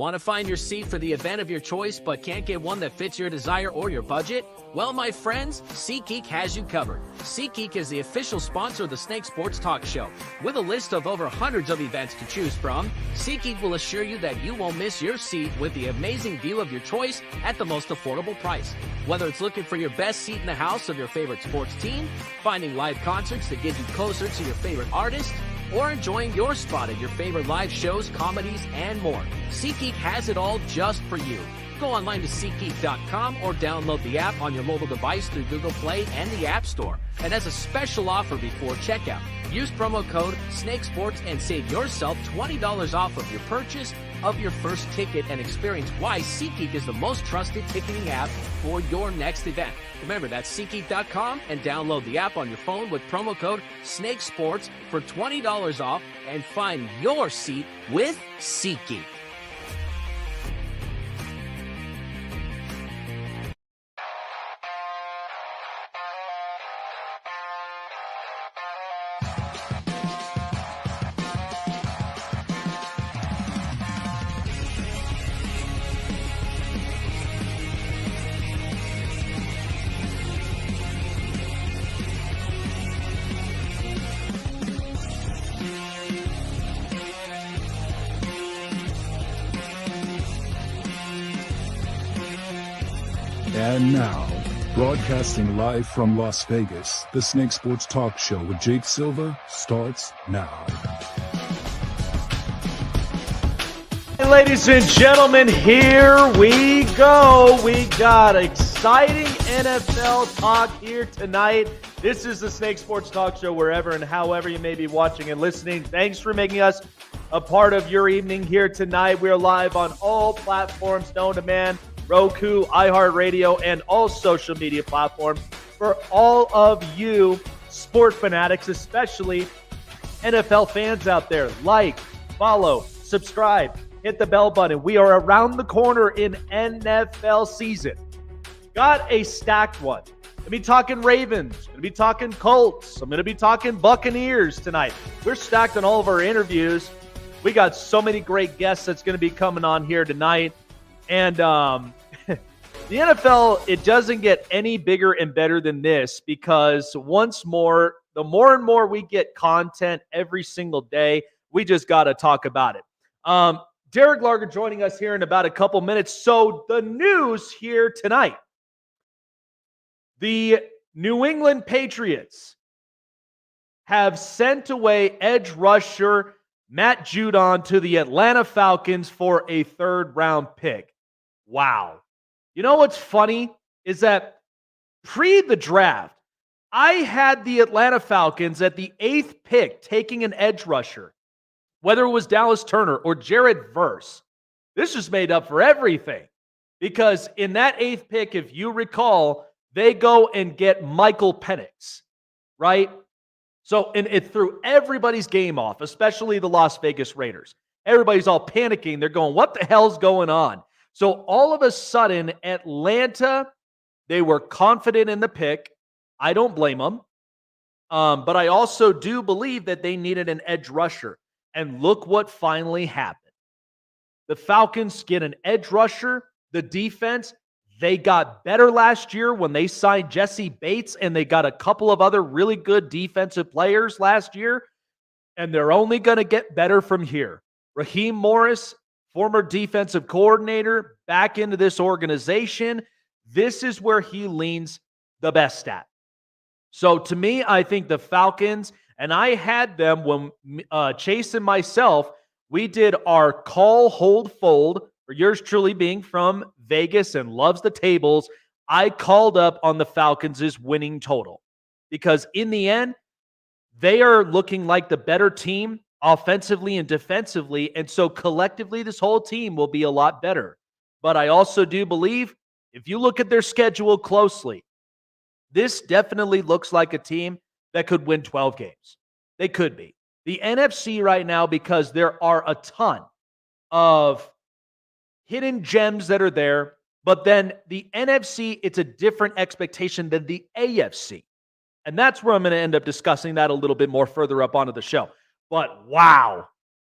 Want to find your seat for the event of your choice but can't get one that fits your desire or your budget? Well, my friends, SeatGeek has you covered. SeatGeek is the official sponsor of the Snake Sports Talk Show. With a list of over hundreds of events to choose from, SeatGeek will assure you that you won't miss your seat with the amazing view of your choice at the most affordable price. Whether it's looking for your best seat in the house of your favorite sports team, finding live concerts that get you closer to your favorite artist, or enjoying your spot at your favorite live shows, comedies, and more, SeatGeek has it all just for you. Go online to SeatGeek.com or download the app on your mobile device through Google Play and the App Store. And as a special offer before checkout, use promo code SNAKESPORTS and save yourself $20 off of your purchase of your first ticket and experience why SeatGeek is the most trusted ticketing app for your next event. Remember, that's SeatGeek.com and download the app on your phone with promo code SNAKESPORTS for $20 off and find your seat with SeatGeek. And now, broadcasting live from Las Vegas, the Snake Sports Talk Show with Jake Silva starts now. Ladies and gentlemen, here we go. We got exciting NFL talk here tonight. This is the Snake Sports Talk Show, wherever and however you may be watching and listening. Thanks for making us a part of your evening here tonight. We're live on all platforms known to man. Roku, iHeartRadio, and all social media platforms. For all of you sport fanatics, especially NFL fans out there, like, follow, subscribe, hit the bell button. We are around the corner in NFL season. Got a stacked one. Going to be talking Ravens. Going to be talking Colts. I'm going to be talking Buccaneers tonight. We're stacked on all of our interviews. We got so many great guests that's going to be coming on here tonight. And the NFL, it doesn't get any bigger and better than this, because once more, the more and more we get content every single day, we just got to talk about it. Derek Larger joining us here in about a couple minutes. So the news here tonight, the New England Patriots have sent away edge rusher Matt Judon to the Atlanta Falcons for a third-round pick. Wow. You know what's funny is that pre the draft, I had the Atlanta Falcons at the 8th pick taking an edge rusher, whether it was Dallas Turner or Jared Verse. This just made up for everything, because in that 8th pick, if you recall, they go and get Michael Penix, right? So, and it threw everybody's game off, especially the Las Vegas Raiders. Everybody's all panicking. They're going, what the hell's going on? So all of a sudden, Atlanta, they were confident in the pick. I don't blame them. But I also do believe that they needed an edge rusher. And look what finally happened. The Falcons get an edge rusher. The defense, they got better last year when they signed Jesse Bates, and they got a couple of other really good defensive players last year. And they're only going to get better from here. Raheem Morris, former defensive coordinator, back into this organization. This is where he leans the best at. So to me, I think the Falcons, and I had them when Chase and myself, we did our call, hold, fold, for yours truly being from Vegas and loves the tables. I called up on the Falcons' winning total, because in the end, they are looking like the better team offensively and defensively, and so collectively this whole team will be a lot better. But I also do believe, if you look at their schedule closely, this definitely looks like a team that could win 12 games. They could be. The NFC right now, because there are a ton of hidden gems that are there, but then the NFC, it's a different expectation than the AFC. And that's where I'm going to end up discussing that a little bit more further up onto the show. But wow,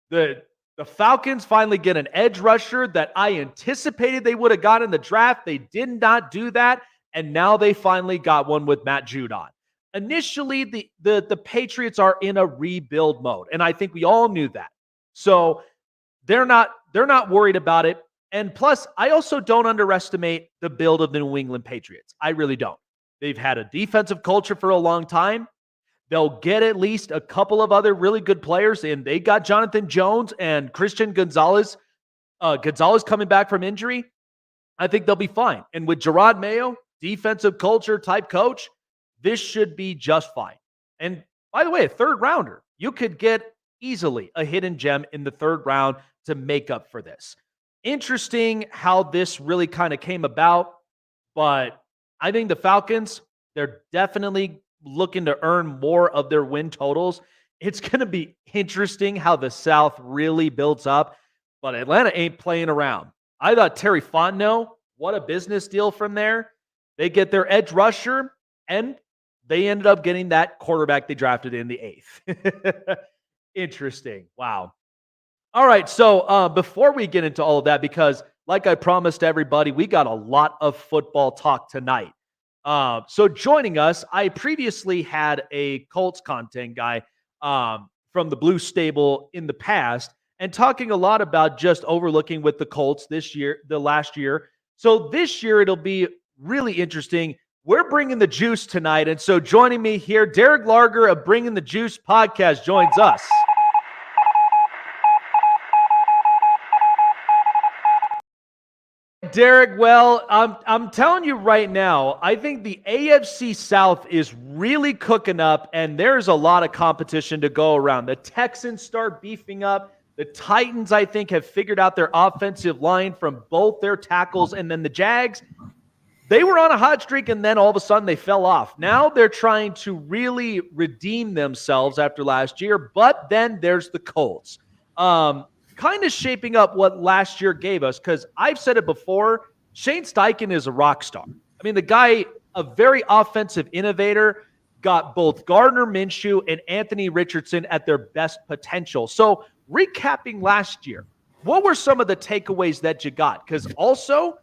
the The Falcons finally get an edge rusher that I anticipated they would have got in the draft. They did not do that, and now they finally got one with Matt Judon. Initially, the Patriots are in a rebuild mode, and I think we all knew that. So they're not worried about it. And plus, I also don't underestimate the build of the New England Patriots. I really don't. They've had a defensive culture for a long time. They'll get at least a couple of other really good players, and they got Jonathan Jones and Christian Gonzalez. Gonzalez coming back from injury. I think they'll be fine. And with Gerard Mayo, defensive culture type coach, this should be just fine. And by the way, a third rounder, you could get easily a hidden gem in the third round to make up for this. Interesting how this really kind of came about, but I think the Falcons, they're definitely looking to earn more of their win totals. It's going to be interesting how the South really builds up, but Atlanta ain't playing around. I thought Terry Fontenot, what a business deal from there. They get their edge rusher, and they ended up getting that quarterback they drafted in the 8th. Interesting. Wow. All right, so before we get into all of that, because like I promised everybody, we got a lot of football talk tonight. So joining us, I previously had a Colts content guy from the Blue Stable in the past, and talking a lot about just overlooking with the Colts the last year. So this year, it'll be really interesting. We're bringing the juice tonight, and so joining me here, Derek Larger of Bringing the Juice podcast joins us. Derek, well, I'm telling you right now, I think the AFC South is really cooking up, and there's a lot of competition to go around. The Texans start beefing up. The Titans, I think, have figured out their offensive line from both their tackles, and then the Jags, they were on a hot streak, and then all of a sudden they fell off. Now they're trying to really redeem themselves after last year, but then there's the Colts. Kind of shaping up what last year gave us, because I've said it before, Shane Steichen is a rock star. I mean, the guy, a very offensive innovator, got both Gardner Minshew and Anthony Richardson at their best potential. So recapping last year, what were some of the takeaways that you got? Because also,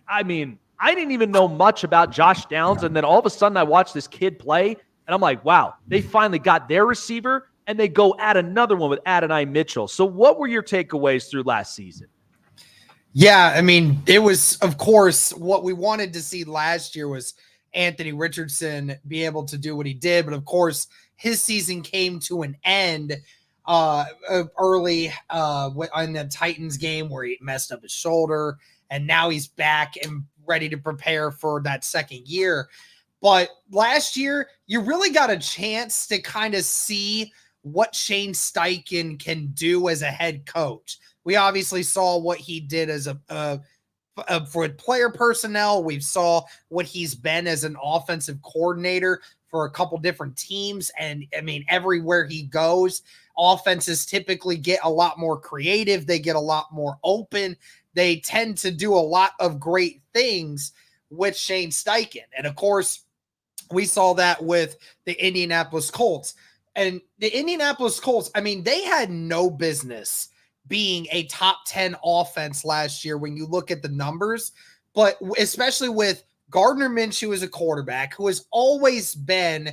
I mean, I didn't even know much about Josh Downs, and then all of a sudden I watched this kid play, and I'm like, wow, they finally got their receiver, and they go add another one with Adonai Mitchell. So what were your takeaways through last season? Yeah, I mean, it was, of course, what we wanted to see last year was Anthony Richardson be able to do what he did. But, of course, his season came to an end early in the Titans game where he messed up his shoulder. And now he's back and ready to prepare for that second year. But last year, you really got a chance to kind of see what Shane Steichen can do as a head coach. We obviously saw what he did as for player personnel. We saw what he's been as an offensive coordinator for a couple different teams. And I mean, everywhere he goes, offenses typically get a lot more creative. They get a lot more open. They tend to do a lot of great things with Shane Steichen. And of course, we saw that with the Indianapolis Colts. And the Indianapolis Colts, I mean, they had no business being a top 10 offense last year when you look at the numbers, but especially with Gardner Minshew as a quarterback, who has always been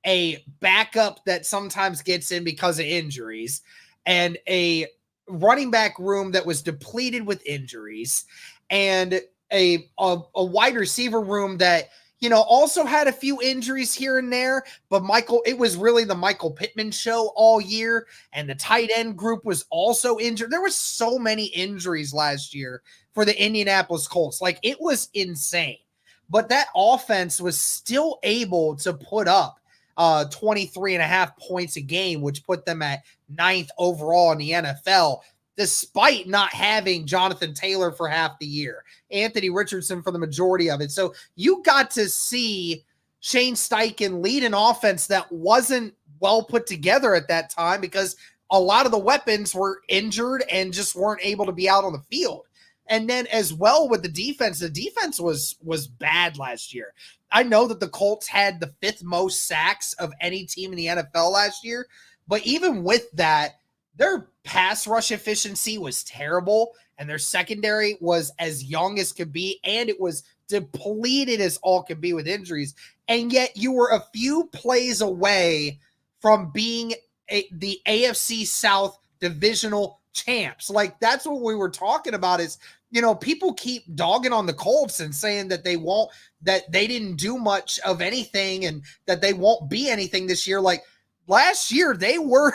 a backup that sometimes gets in because of injuries, and a running back room that was depleted with injuries, and a wide receiver room that, you know, also had a few injuries here and there, but it was really the Michael Pittman show all year, and the tight end group was also injured. There were so many injuries last year for the Indianapolis Colts. Like, it was insane. But that offense was still able to put up 23.5 points a game, which put them at 9th overall in the NFL, despite not having Jonathan Taylor for half the year, Anthony Richardson for the majority of it. So you got to see Shane Steichen lead an offense that wasn't well put together at that time because a lot of the weapons were injured and just weren't able to be out on the field. And then as well with the defense was bad last year. I know that the Colts had the 5th most sacks of any team in the NFL last year, but even with that, their pass rush efficiency was terrible, and their secondary was as young as could be, and it was depleted as all could be with injuries. And yet you were a few plays away from being the AFC South divisional champs. Like, that's what we were talking about is, people keep dogging on the Colts and saying that that they didn't do much of anything and that they won't be anything this year. Like, last year, they were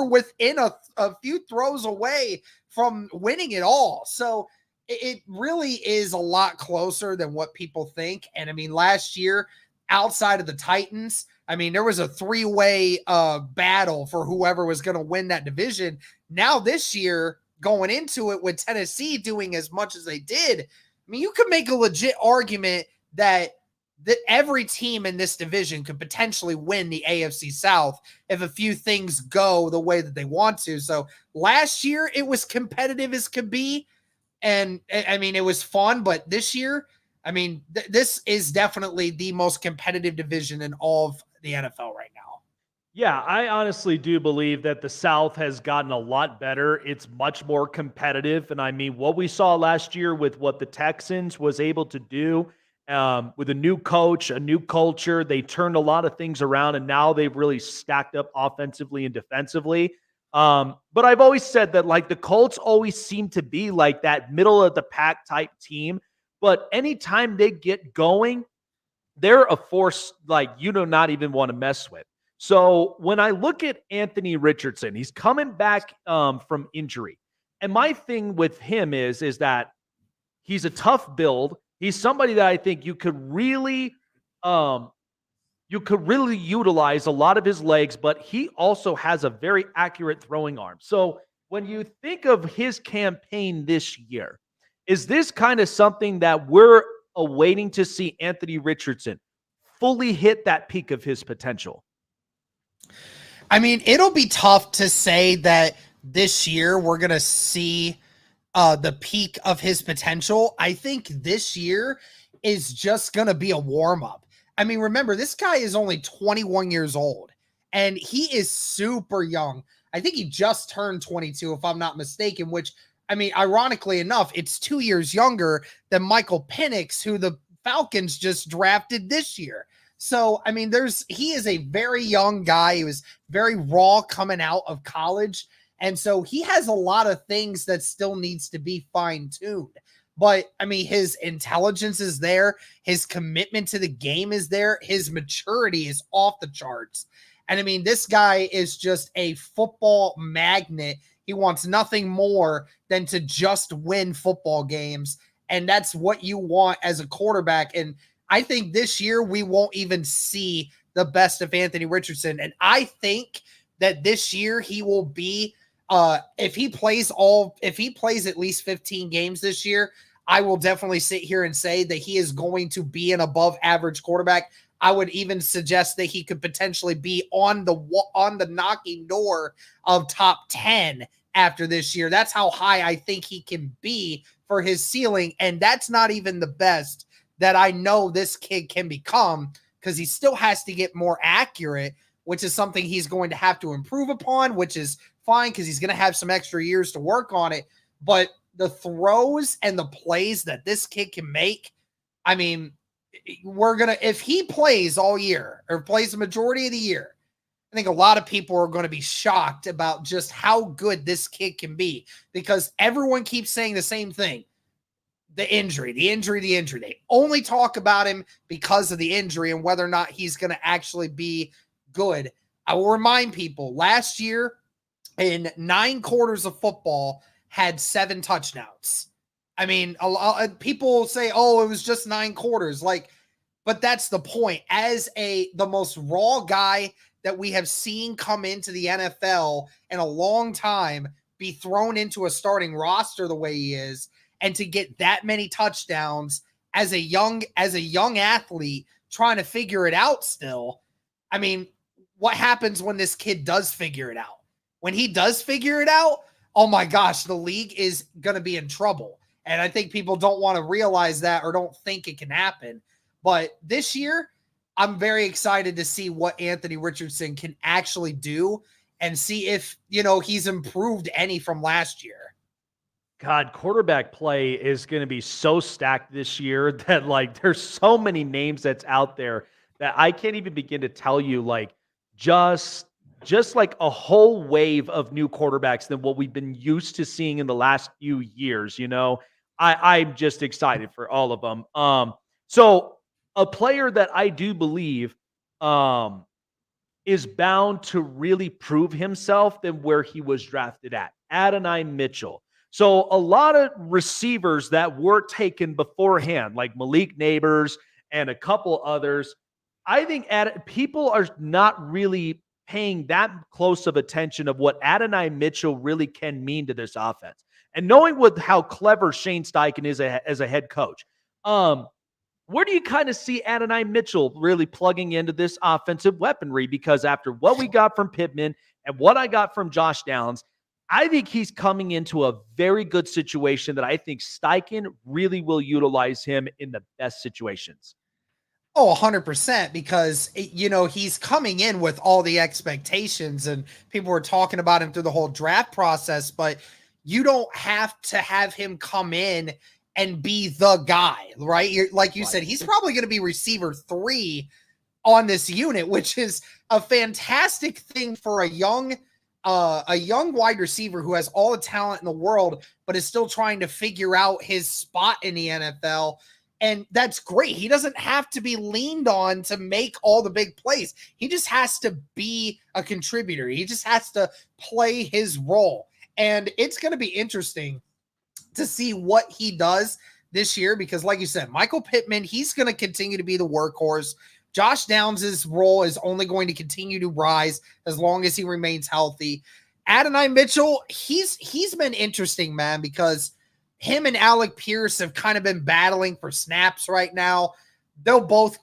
within a few throws away from winning it all. So it really is a lot closer than what people think. And I mean, last year, outside of the Titans, I mean, there was a three-way battle for whoever was going to win that division. Now this year, going into it with Tennessee doing as much as they did, I mean, you could make a legit argument that every team in this division could potentially win the AFC South if a few things go the way that they want to. So last year, it was competitive as could be. And I mean, it was fun, but this year, I mean, this is definitely the most competitive division in all of the NFL right now. Yeah, I honestly do believe that the South has gotten a lot better. It's much more competitive. And I mean, what we saw last year with what the Texans was able to do with a new coach, a new culture, they turned a lot of things around, and now they've really stacked up offensively and defensively. But I've always said that, like, the Colts always seem to be like that middle of the pack type team. But anytime they get going, they're a force like you do not even want to mess with. So when I look at Anthony Richardson, he's coming back from injury. And my thing with him is that he's a tough build. He's somebody that I think you could really utilize a lot of his legs, but he also has a very accurate throwing arm. So when you think of his campaign this year, is this kind of something that we're awaiting to see Anthony Richardson fully hit that peak of his potential? I mean, it'll be tough to say that this year we're going to see the peak of his potential. I think this year is just going to be a warm-up. I mean, remember, this guy is only 21 years old, and he is super young. I think he just turned 22, if I'm not mistaken, which, I mean, ironically enough, it's 2 years younger than Michael Penix, who the Falcons just drafted this year. So, I mean, he is a very young guy. He was very raw coming out of college. And so he has a lot of things that still needs to be fine-tuned. But, I mean, his intelligence is there. His commitment to the game is there. His maturity is off the charts. And, I mean, this guy is just a football magnet. He wants nothing more than to just win football games. And that's what you want as a quarterback. And I think this year we won't even see the best of Anthony Richardson. And I think that this year he will be, if he plays at least 15 games this year, I will definitely sit here and say that he is going to be an above average quarterback. I would even suggest that he could potentially be on the knocking door of top 10 after this year. That's how high I think he can be for his ceiling. And that's not even the best that I know this kid can become, because he still has to get more accurate, which is something he's going to have to improve upon, which is fine because he's going to have some extra years to work on it. But the throws and the plays that this kid can make, I mean, if he plays all year or plays the majority of the year, I think a lot of people are going to be shocked about just how good this kid can be, because everyone keeps saying the same thing. The injury. They only talk about him because of the injury and whether or not he's going to actually be good. I will remind people, last year in 9 quarters of football had 7 touchdowns. I mean, a lot people say, oh, it was just 9 quarters. But that's the point. As the most raw guy that we have seen come into the NFL in a long time, be thrown into a starting roster the way he is, and to get that many touchdowns as a young athlete trying to figure it out still. I mean, what happens when this kid does figure it out? When he does figure it out, oh my gosh, the league is going to be in trouble. And I think people don't want to realize that or don't think it can happen. But this year, I'm very excited to see what Anthony Richardson can actually do. and see if, he's improved any from last year. God, quarterback play is going to be so stacked this year that there's so many names that's out there that I can't even begin to tell you just like a whole wave of new quarterbacks than what we've been used to seeing in the last few years. I'm just excited for all of them. So a player that I do believe is bound to really prove himself than where he was drafted at, Adonai Mitchell. So a lot of receivers that were taken beforehand, like Malik Neighbors and a couple others, I think people are not really paying that close of attention of what Adonai Mitchell really can mean to this offense. And knowing how clever Shane Steichen is as a head coach, where do you kind of see Adonai Mitchell really plugging into this offensive weaponry? Because after what we got from Pittman and what I got from Josh Downs, I think he's coming into a very good situation that I think Steichen really will utilize him in the best situations. Oh, 100%, because, he's coming in with all the expectations and people were talking about him through the whole draft process, but you don't have to have him come in and be the guy, right? Like you said, he's probably going to be receiver 3 on this unit, which is a fantastic thing for a young wide receiver who has all the talent in the world, but is still trying to figure out his spot in the NFL. And that's great. He doesn't have to be leaned on to make all the big plays. He just has to be a contributor. He just has to play his role. And it's going to be interesting to see what he does this year, because like you said, Michael Pittman, he's going to continue to be the workhorse. Josh Downs' role is only going to continue to rise as long as he remains healthy. Adonai Mitchell, he's been interesting, man, because him and Alec Pierce have kind of been battling for snaps right now. They'll both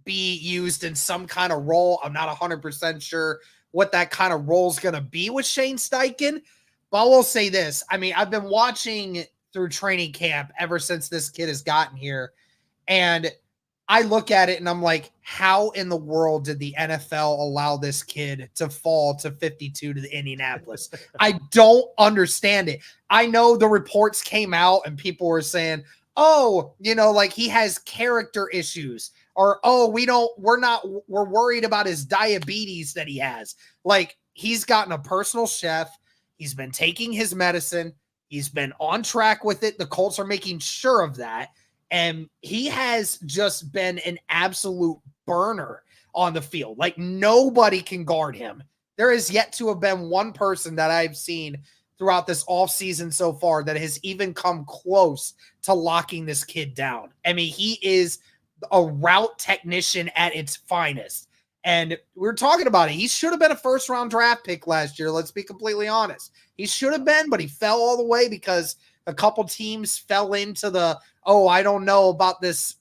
be used in some kind of role. I'm not 100% sure what that kind of role is going to be with Shane Steichen, but I will say this. I mean, I've been watching through training camp ever since this kid has gotten here, and I look at it and I'm like, how in the world did the NFL allow this kid to fall to 52 to the Indianapolis? I don't understand it. I know the reports came out and people were saying, oh, he has character issues, or, oh, we're worried about his diabetes that he has. He's gotten a personal chef. He's been taking his medicine. He's been on track with it. The Colts are making sure of that. And he has just been an absolute burner on the field. Nobody can guard him. There is yet to have been one person that I've seen throughout this offseason so far that has even come close to locking this kid down. I mean, he is a route technician at its finest. And we're talking about it. He should have been a first-round draft pick last year. Let's be completely honest. He should have been, but he fell all the way because a couple teams fell into the, oh, I don't know about this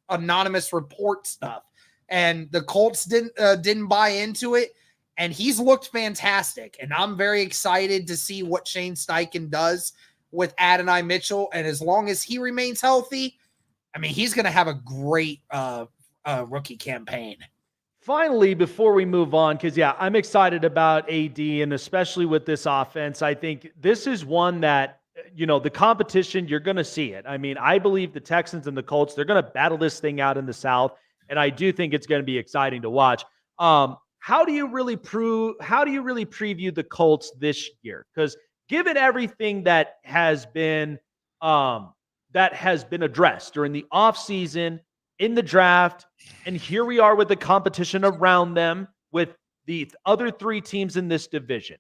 anonymous report stuff. And the Colts didn't buy into it. And he's looked fantastic. And I'm very excited to see what Shane Steichen does with Adonai Mitchell. And as long as he remains healthy, I mean, he's going to have a great rookie campaign. Finally, before we move on, because, I'm excited about AD, and especially with this offense. I think this is one that, the competition, you're going to see it. I mean, I believe the Texans and the Colts, they're going to battle this thing out in the South, and I do think it's going to be exciting to watch. How do you really preview the Colts this year? Because given everything that has been addressed during the offseason, in the draft, and here we are with the competition around them with the other 3 teams in this division.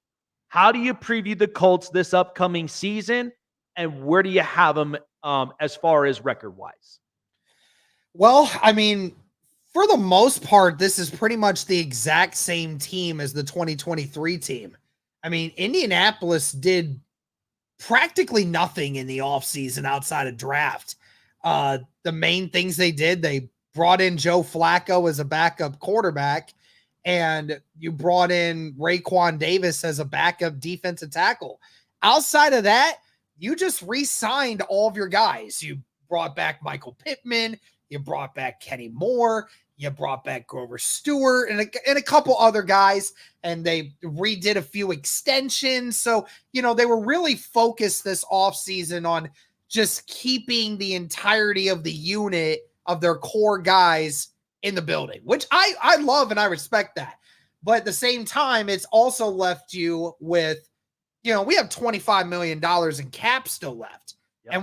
How do you preview the Colts this upcoming season, and where do you have them as far as record-wise? Well, I mean, for the most part, this is pretty much the exact same team as the 2023 team. I mean, Indianapolis did practically nothing in the offseason outside of draft. The main things they did, they brought in Joe Flacco as a backup quarterback, and you brought in Raekwon Davis as a backup defensive tackle. Outside of that, you just re-signed all of your guys. You brought back Michael Pittman. You brought back Kenny Moore. You brought back Grover Stewart and a couple other guys, and they redid a few extensions. So, they were really focused this offseason on just keeping the entirety of the unit of their core guys in the building, which I love and I respect that. But at the same time, it's also left you with, we have $25 million in cap still left. Yep. And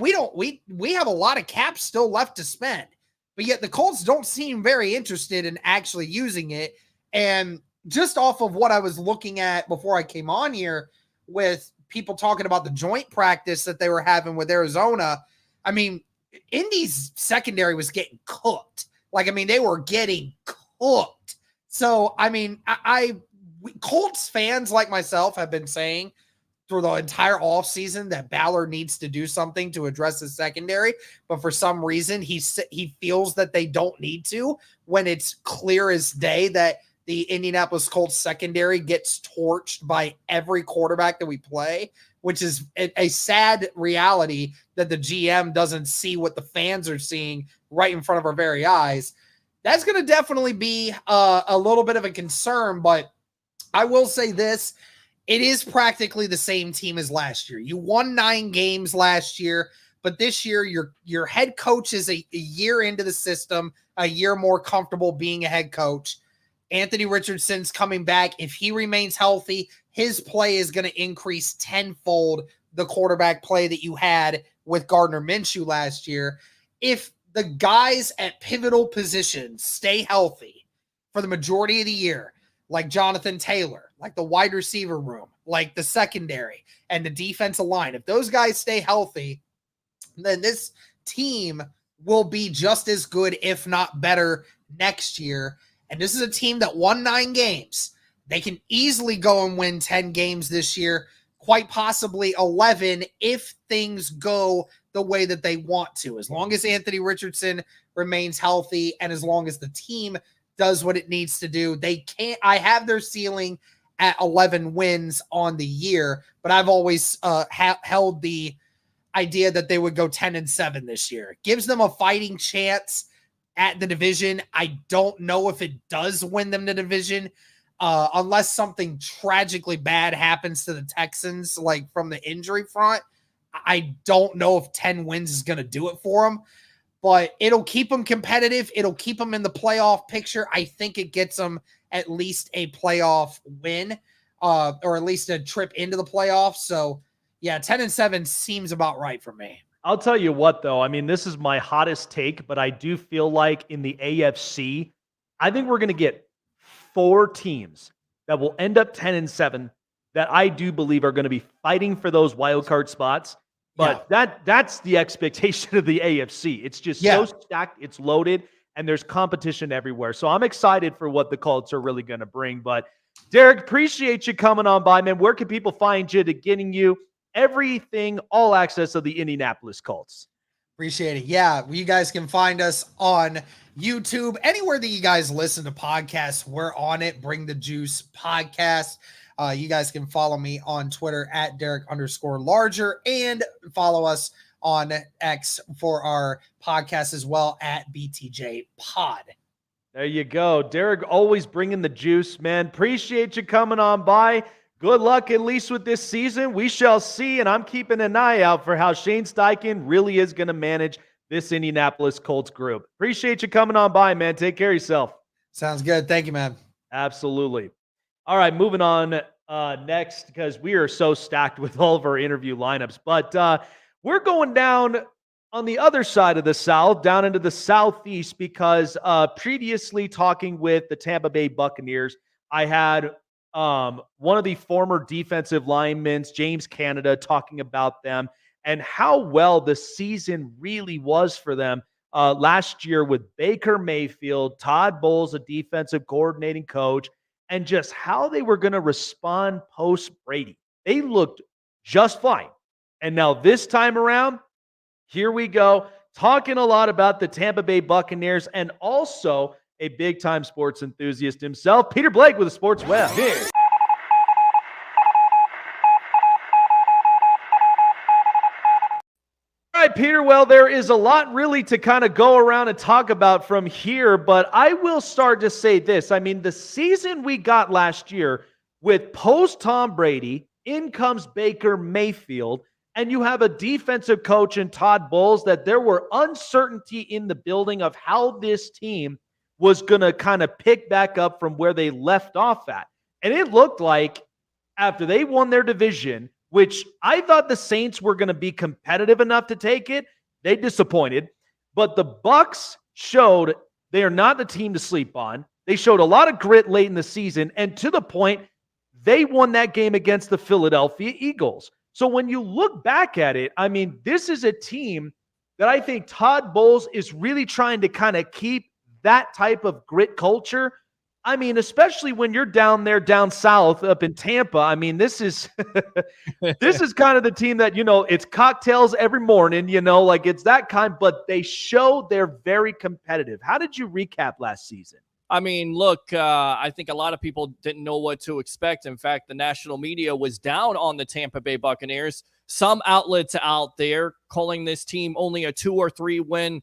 we have a lot of cap still left to spend. But yet the Colts don't seem very interested in actually using it. And just off of what I was looking at before I came on here with people talking about the joint practice that they were having with Arizona, I mean, Indy's secondary was getting cooked. They were getting cooked. So, I mean, Colts fans like myself have been saying through the entire offseason that Ballard needs to do something to address his secondary, but for some reason he feels that they don't need to, when it's clear as day that the Indianapolis Colts secondary gets torched by every quarterback that we play, which is a sad reality that the GM doesn't see what the fans are seeing right in front of our very eyes. That's going to definitely be a little bit of a concern, but I will say this. It is practically the same team as last year. You won 9 games last year, but this year your head coach is a year into the system, a year more comfortable being a head coach. Anthony Richardson's coming back. If he remains healthy, his play is going to increase tenfold the quarterback play that you had with Gardner Minshew last year. If the guys at pivotal positions stay healthy for the majority of the year, like Jonathan Taylor, like the wide receiver room, like the secondary and the defensive line, if those guys stay healthy, then this team will be just as good, if not better, next year. And this is a team that won 9 games. They can easily go and win 10 games this year, quite possibly 11 if things go the way that they want to. As long as Anthony Richardson remains healthy and as long as the team does what it needs to do, I have their ceiling at 11 wins on the year, but I've always held the idea that they would go 10-7 this year. It gives them a fighting chance at the division. I don't know if it does win them the division, unless something tragically bad happens to the Texans, like from the injury front. I don't know if 10 wins is going to do it for them, but it'll keep them competitive. It'll keep them in the playoff picture. I think it gets them at least a playoff win, or at least a trip into the playoffs. So yeah, 10-7 seems about right for me. I'll tell you what, though. I mean, this is my hottest take, but I do feel like in the AFC, I think we're going to get 4 teams that will end up 10-7 that I do believe are going to be fighting for those wild card spots. But that's the expectation of the AFC. It's just so stacked, it's loaded, and there's competition everywhere. So I'm excited for what the Colts are really going to bring. But Derek, appreciate you coming on by, man. Where can people find you to getting you everything, all access of the Indianapolis Colts? Appreciate it. Yeah, you guys can find us on YouTube, anywhere that you guys listen to podcasts. We're on it. Bring the Juice podcast. You guys can follow me on Twitter at Derek_Larger and follow us on X for our podcast as well at BTJ Pod. There you go. Derek always bringing the juice, man. Appreciate you coming on by. Good luck, at least with this season. We shall see, and I'm keeping an eye out for how Shane Steichen really is going to manage this Indianapolis Colts group. Appreciate you coming on by, man. Take care of yourself. Sounds good. Thank you, man. Absolutely. All right, moving on next, because we are so stacked with all of our interview lineups. But we're going down on the other side of the South, down into the Southeast, because previously talking with the Tampa Bay Buccaneers, I had one of the former defensive linemen, James Canada, talking about them and how well the season really was for them last year with Baker Mayfield, Todd Bowles, a defensive coordinating coach, and just how they were going to respond post-Brady. They looked just fine. And now this time around, here we go, talking a lot about the Tampa Bay Buccaneers and also a big-time sports enthusiast himself, Peter Blake with the Sports Web. All right, right, Peter. Well, there is a lot really to kind of go around and talk about from here, but I will start to say this. I mean, the season we got last year with post Tom Brady, in comes Baker Mayfield, and you have a defensive coach in Todd Bowles that there were uncertainty in the building of how this team was going to kind of pick back up from where they left off at. And it looked like after they won their division, which I thought the Saints were going to be competitive enough to take it, they disappointed. But the Bucs showed they are not the team to sleep on. They showed a lot of grit late in the season, and to the point, they won that game against the Philadelphia Eagles. So when you look back at it, I mean, this is a team that I think Todd Bowles is really trying to kind of keep that type of grit culture. I mean, especially when you're down there, down south, up in Tampa. I mean, this is this is kind of the team that, it's cocktails every morning, like it's that kind, but they show they're very competitive. How did you recap last season? I mean, look, I think a lot of people didn't know what to expect. In fact, the national media was down on the Tampa Bay Buccaneers. Some outlets out there calling this team only a 2 or 3 win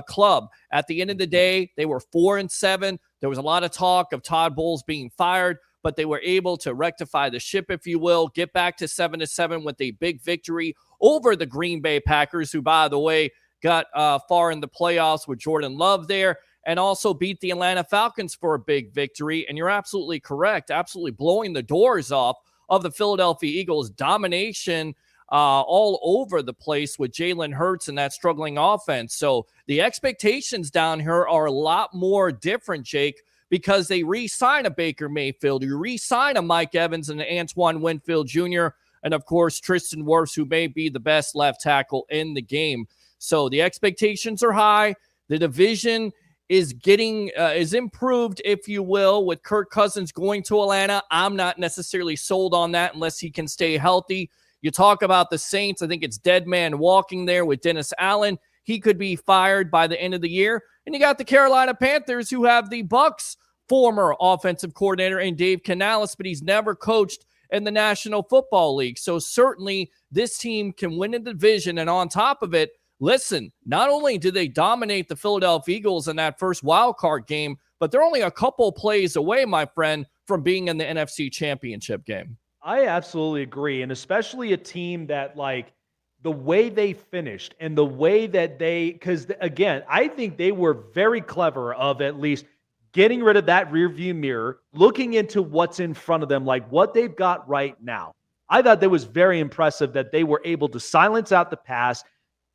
club. At the end of the day, they were 4-7. There was a lot of talk of Todd Bowles being fired, but they were able to rectify the ship, if you will, get back to 7-7 with a big victory over the Green Bay Packers, who, by the way, got far in the playoffs with Jordan Love there, and also beat the Atlanta Falcons for a big victory. And you're absolutely correct, absolutely blowing the doors off of the Philadelphia Eagles' domination all over the place with Jalen Hurts and that struggling offense. So the expectations down here are a lot more different, Jake, because they re-sign a Baker Mayfield, you re-sign a Mike Evans and an Antoine Winfield Jr., and of course Tristan Wirfs, who may be the best left tackle in the game. So the expectations are high. The division is getting is improved, if you will, with Kirk Cousins going to Atlanta. I'm not necessarily sold on that unless he can stay healthy. You talk about the Saints. I think it's dead man walking there with Dennis Allen. He could be fired by the end of the year. And you got the Carolina Panthers, who have the Bucs former offensive coordinator in Dave Canales, but he's never coached in the National Football League. So certainly this team can win a division. And on top of it, listen, not only did they dominate the Philadelphia Eagles in that first wild card game, but they're only a couple plays away, my friend, from being in the NFC Championship game. I absolutely agree. And especially a team that, like, the way they finished and the way that because again, I think they were very clever of at least getting rid of that rearview mirror, looking into what's in front of them, like what they've got right now. I thought that was very impressive that they were able to silence out the past,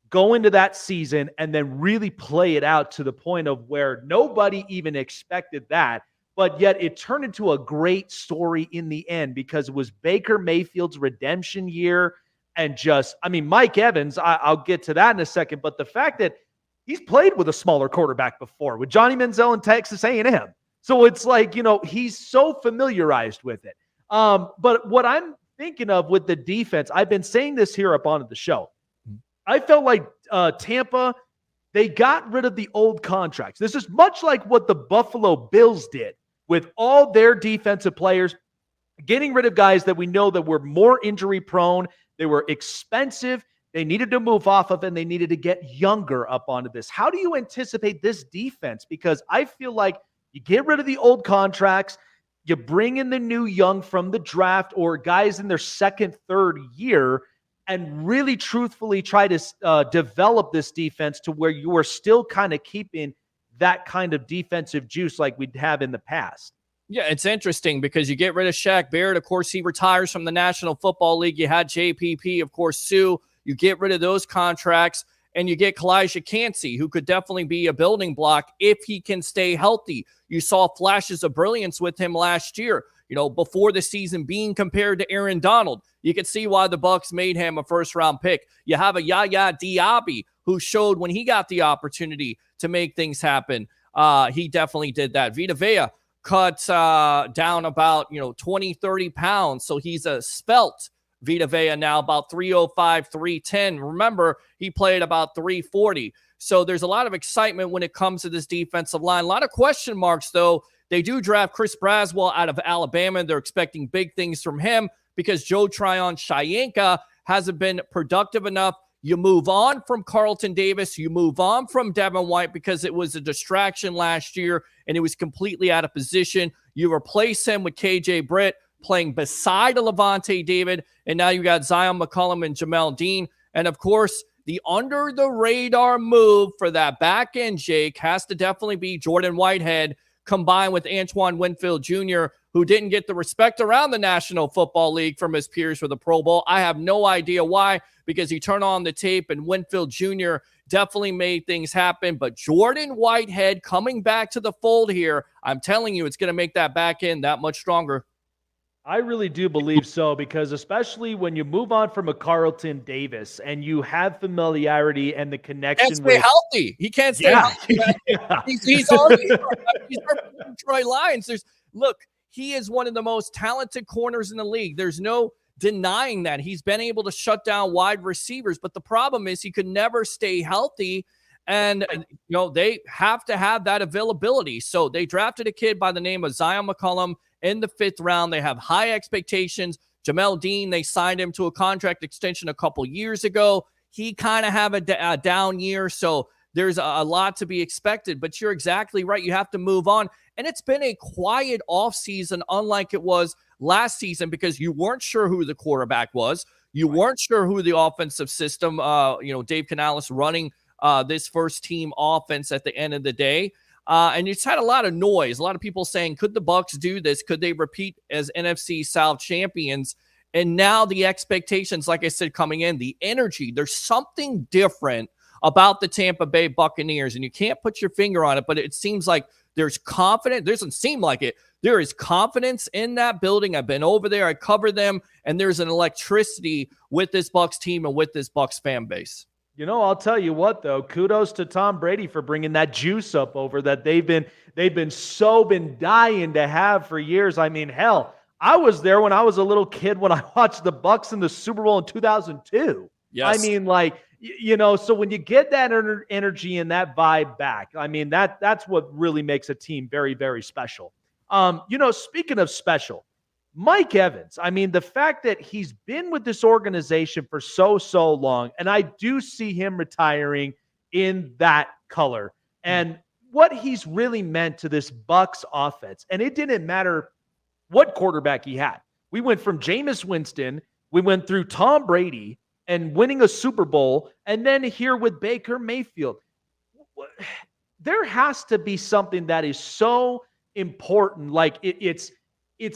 go into that season, and then really play it out to the point of where nobody even expected that. But yet it turned into a great story in the end because it was Baker Mayfield's redemption year. And Mike Evans, I'll get to that in a second. But the fact that he's played with a smaller quarterback before, with Johnny Manziel in Texas A&M. So it's like, he's so familiarized with it. But what I'm thinking of with the defense, I've been saying this here up on the show. I felt like Tampa, they got rid of the old contracts. This is much like what the Buffalo Bills did with all their defensive players, getting rid of guys that we know that were more injury prone. They were expensive. They needed to move off of, and they needed to get younger up onto this. How do you anticipate this defense? Because I feel like you get rid of the old contracts, you bring in the new young from the draft or guys in their second, third year, and really truthfully try to develop this defense to where you are still kind of keeping that kind of defensive juice like we'd have in the past. Yeah, it's interesting because you get rid of Shaq Barrett. Of course, he retires from the National Football League. You had JPP, of course, Sue. You get rid of those contracts, and you get Kalijah Kancey, who could definitely be a building block if he can stay healthy. You saw flashes of brilliance with him last year, before the season being compared to Aaron Donald. You could see why the Bucs made him a first-round pick. You have a Yaya Diaby, who showed when he got the opportunity to make things happen. He definitely did that. Vita Vea cut down about 20, 30 pounds. So he's a svelte Vita Vea now, about 305, 310. Remember, he played about 340. So there's a lot of excitement when it comes to this defensive line. A lot of question marks, though. They do draft Chris Braswell out of Alabama. They're expecting big things from him because Joe Tryon Shoyinka hasn't been productive enough. You move on from Carlton Davis. You move on from Devin White because it was a distraction last year and it was completely out of position. You replace him with KJ Britt playing beside a Levante David, and now you got Zion McCollum and Jamel Dean. And, of course, the under-the-radar move for that back end, Jake, has to definitely be Jordan Whitehead combined with Antoine Winfield Jr., who didn't get the respect around the National Football League from his peers for the Pro Bowl. I have no idea why, because you turn on the tape and Winfield Jr. definitely made things happen. But Jordan Whitehead coming back to the fold here, I'm telling you, it's going to make that back end that much stronger. I really do believe so, because especially when you move on from a Carlton Davis and you have familiarity and the connection. Can't stay healthy. He can't stay healthy. Yeah. He's already he's Detroit Lions. Look, he is one of the most talented corners in the league. There's no denying that. He's been able to shut down wide receivers, but the problem is he could never stay healthy. And, they have to have that availability. So they drafted a kid by the name of Zion McCollum in the 5th round. They have high expectations. Jamel Dean, they signed him to a contract extension a couple years ago. He kind of have a down year, so there's a lot to be expected. But you're exactly right. You have to move on. And it's been a quiet offseason, unlike it was last season, because you weren't sure who the quarterback was. You weren't sure who the offensive system, Dave Canales running this first team offense at the end of the day. And it's had a lot of noise. A lot of people saying, could the Bucs do this? Could they repeat as NFC South champions? And now the expectations, like I said, coming in, the energy, there's something different about the Tampa Bay Buccaneers. And you can't put your finger on it, but it seems like there's confidence. It doesn't seem like it. There is confidence in that building. I've been over there. I cover them. And there's an electricity with this Bucs team and with this Bucs fan base. I'll tell you what, though, kudos to Tom Brady for bringing that juice up over that they've been dying to have for years. I mean, hell, I was there when I was a little kid when I watched the Bucs in the Super Bowl in 2002. Yes. I mean, so when you get that energy and that vibe back, I mean, that's what really makes a team very, very special. Speaking of special, Mike Evans, I mean, the fact that he's been with this organization for so long, and I do see him retiring in that color, and what he's really meant to this Bucs offense. And it didn't matter what quarterback he had. We went from Jameis Winston, we went through Tom Brady and winning a Super Bowl, and then here with Baker Mayfield. There has to be something that is so important. Like it's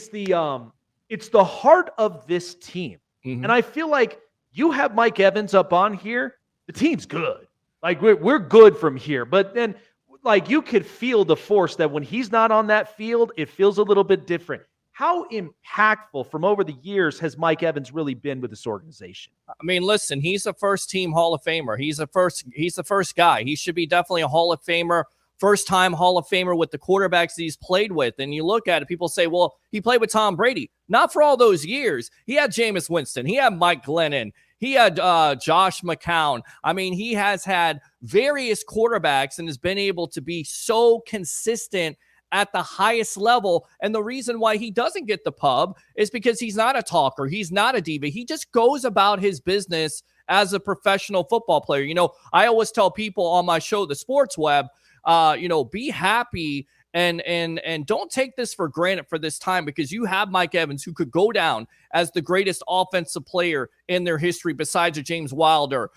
the heart of this team. Mm-hmm. And I feel like you have Mike Evans up on here, the team's good. Like we're good from here. But then you could feel the force that when he's not on that field, it feels a little bit different. How impactful from over the years has Mike Evans really been with this organization? I mean, listen, he's a first-team Hall of Famer. He's the first guy. He should be definitely a Hall of Famer, first-time Hall of Famer with the quarterbacks he's played with. And you look at it, people say, well, he played with Tom Brady. Not for all those years. He had Jameis Winston. He had Mike Glennon. He had Josh McCown. I mean, he has had various quarterbacks and has been able to be so consistent at the highest level. And the reason why he doesn't get the pub is because he's not a talker. He's not a diva. He just goes about his business as a professional football player. I always tell people on my show, The Sports Web, be happy and don't take this for granted for this time, because you have Mike Evans, who could go down as the greatest offensive player in their history besides a James Wilder.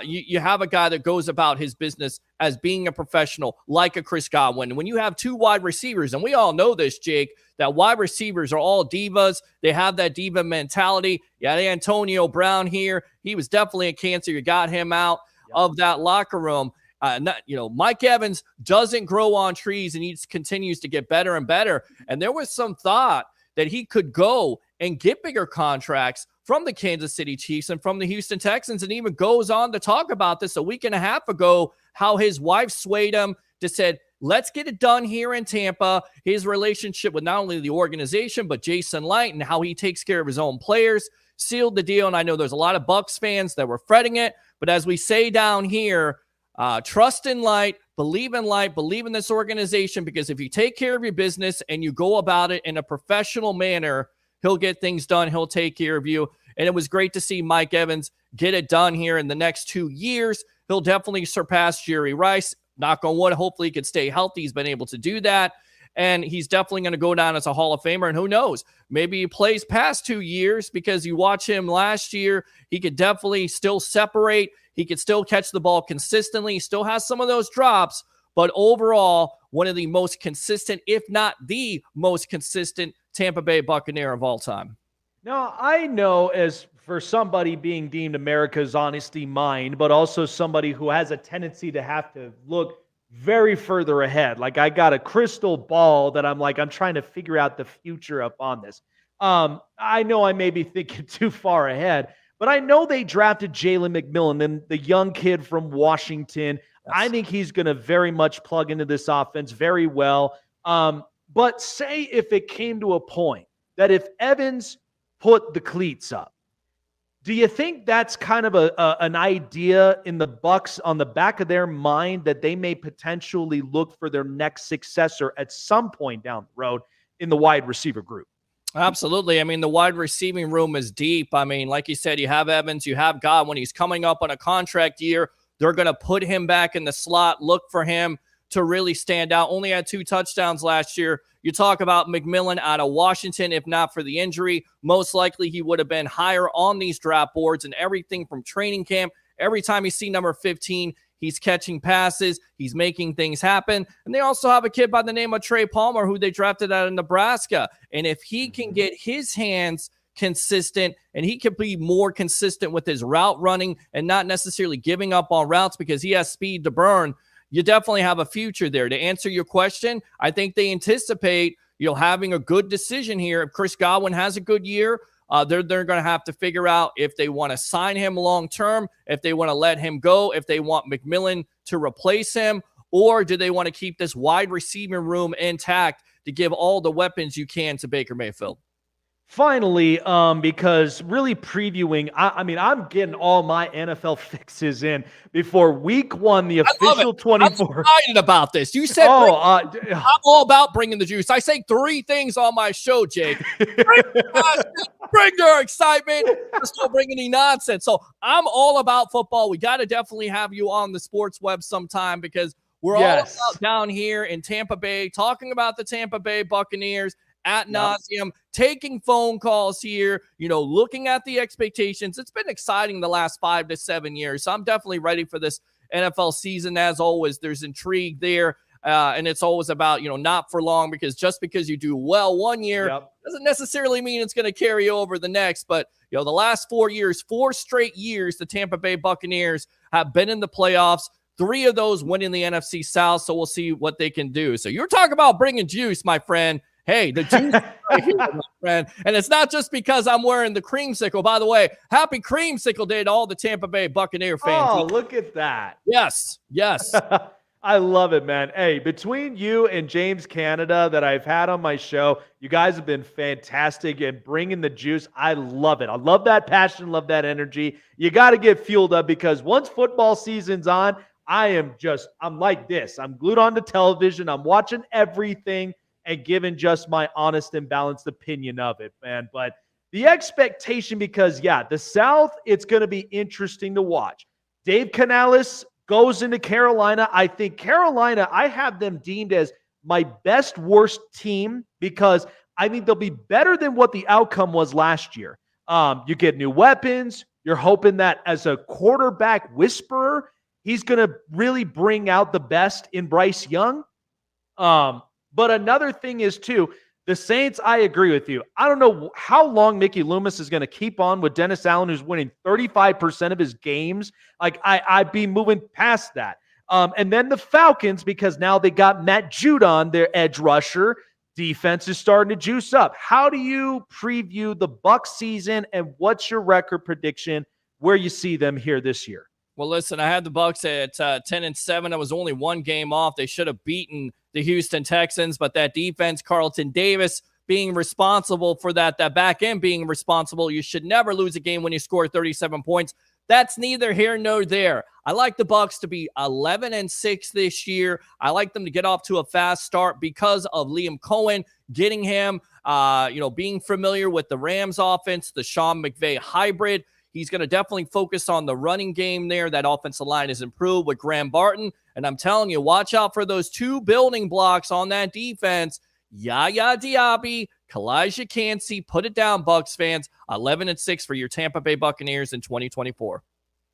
You have a guy that goes about his business as being a professional, like a Chris Godwin. When you have two wide receivers, and we all know this, Jake, that wide receivers are all divas. They have that diva mentality. You had Antonio Brown here. He was definitely a cancer. You got him out of that locker room. Mike Evans doesn't grow on trees, and he continues to get better and better. And there was some thought that he could go and get bigger contracts from the Kansas City Chiefs and from the Houston Texans, and even goes on to talk about this a week and a half ago, how his wife swayed him to said, let's get it done here in Tampa. His relationship with not only the organization, but Jason Light and how he takes care of his own players sealed the deal. And I know there's a lot of Bucs fans that were fretting it, but as we say down here, trust in Light, believe in this organization, because if you take care of your business and you go about it in a professional manner, He'll get things done. He'll take care of you. And it was great to see Mike Evans get it done here in the next 2 years. He'll definitely surpass Jerry Rice. Knock on wood. Hopefully he can stay healthy. He's been able to do that. And he's definitely going to go down as a Hall of Famer. And who knows, maybe he plays past 2 years, because you watch him last year, he could definitely still separate. He could still catch the ball consistently. He still has some of those drops, but overall, one of the most consistent, if not the most consistent Tampa Bay Buccaneer of all time. Now, I know, as for somebody being deemed America's honesty mind, but also somebody who has a tendency to have to look very further ahead. Like, I got a crystal ball that I'm trying to figure out the future up on this. I know I may be thinking too far ahead, but I know they drafted Jalen McMillan, and the young kid from Washington. Yes. I think he's going to very much plug into this offense very well. But say if it came to a point that if Evans put the cleats up, do you think that's kind of an idea in the Bucs on the back of their mind that they may potentially look for their next successor at some point down the road in the wide receiver group? Absolutely. I mean, the wide receiving room is deep. I mean, like you said, you have Evans, you have Godwin. He's coming up on a contract year. They're going to put him back in the slot, look for him to really stand out. Only had 2 touchdowns last year. You talk about McMillan out of Washington. If not for the injury, most likely he would have been higher on these draft boards, and everything from training camp. Every time you see number 15, he's catching passes. He's making things happen. And they also have a kid by the name of Trey Palmer, who they drafted out of Nebraska. And if he can get his hands consistent, and he can be more consistent with his route running and not necessarily giving up on routes because he has speed to burn, you definitely have a future there. To answer your question, I think they anticipate, having a good decision here. If Chris Godwin has a good year, they're going to have to figure out if they want to sign him long-term, if they want to let him go, if they want McMillan to replace him, or do they want to keep this wide receiving room intact to give all the weapons you can to Baker Mayfield? Finally, because really previewing, I'm getting all my NFL fixes in before week 1, the official 24. I'm excited about this. You said, I'm all about bringing the juice. I say 3 things on my show, Jake. Bring your excitement. Just don't bring any nonsense. So I'm all about football. We got to definitely have you on the sports web sometime, because we're all about down here in Tampa Bay, talking about the Tampa Bay Buccaneers at nauseum, taking phone calls here, looking at the expectations. It's been exciting the last 5 to 7 years. So I'm definitely ready for this NFL season. As always, there's intrigue there. And it's always about, not for long, because just because you do well one year doesn't necessarily mean it's going to carry over the next. But, the last 4 years, 4 straight years, the Tampa Bay Buccaneers have been in the playoffs. 3 of those winning the NFC South. So we'll see what they can do. So you're talking about bringing juice, my friend. Hey, the juice right here, my friend. And it's not just because I'm wearing the creamsicle. By the way, happy creamsicle day to all the Tampa Bay Buccaneer fans. Oh, look at that. Yes. I love it, man. Hey, between you and James Canada that I've had on my show, you guys have been fantastic and bringing the juice. I love it. I love that passion, love that energy. You got to get fueled up, because once football season's on, I'm like this. I'm glued onto television. I'm watching everything and giving just my honest and balanced opinion of it, man. But the expectation, because, the South, it's going to be interesting to watch. Dave Canales goes into Carolina. I think Carolina, I have them deemed as my best worst team, because I think they'll be better than what the outcome was last year. You get new weapons. You're hoping that as a quarterback whisperer, he's going to really bring out the best in Bryce Young. But another thing is, too, the Saints, I agree with you. I don't know how long Mickey Loomis is going to keep on with Dennis Allen, who's winning 35% of his games. I'd be moving past that. And then the Falcons, because now they got Matt Judon, their edge rusher. Defense is starting to juice up. How do you preview the Bucs season, and what's your record prediction where you see them here this year? Well, listen, I had the Bucs at 10-7. I was only 1 game off. They should have beaten the Houston Texans, but that defense, Carlton Davis being responsible for that back end being responsible. You should never lose a game when you score 37 points. That's neither here nor there. I like the Bucs to be 11-6 this year. I like them to get off to a fast start because of Liam Cohen, getting him, being familiar with the Rams offense, the Sean McVay hybrid. He's going to definitely focus on the running game there. That offensive line is improved with Graham Barton. And I'm telling you, watch out for those two building blocks on that defense. Yaya Diaby, Kalijah Kancey. Put it down, Bucs fans. 11-6 for your Tampa Bay Buccaneers in 2024.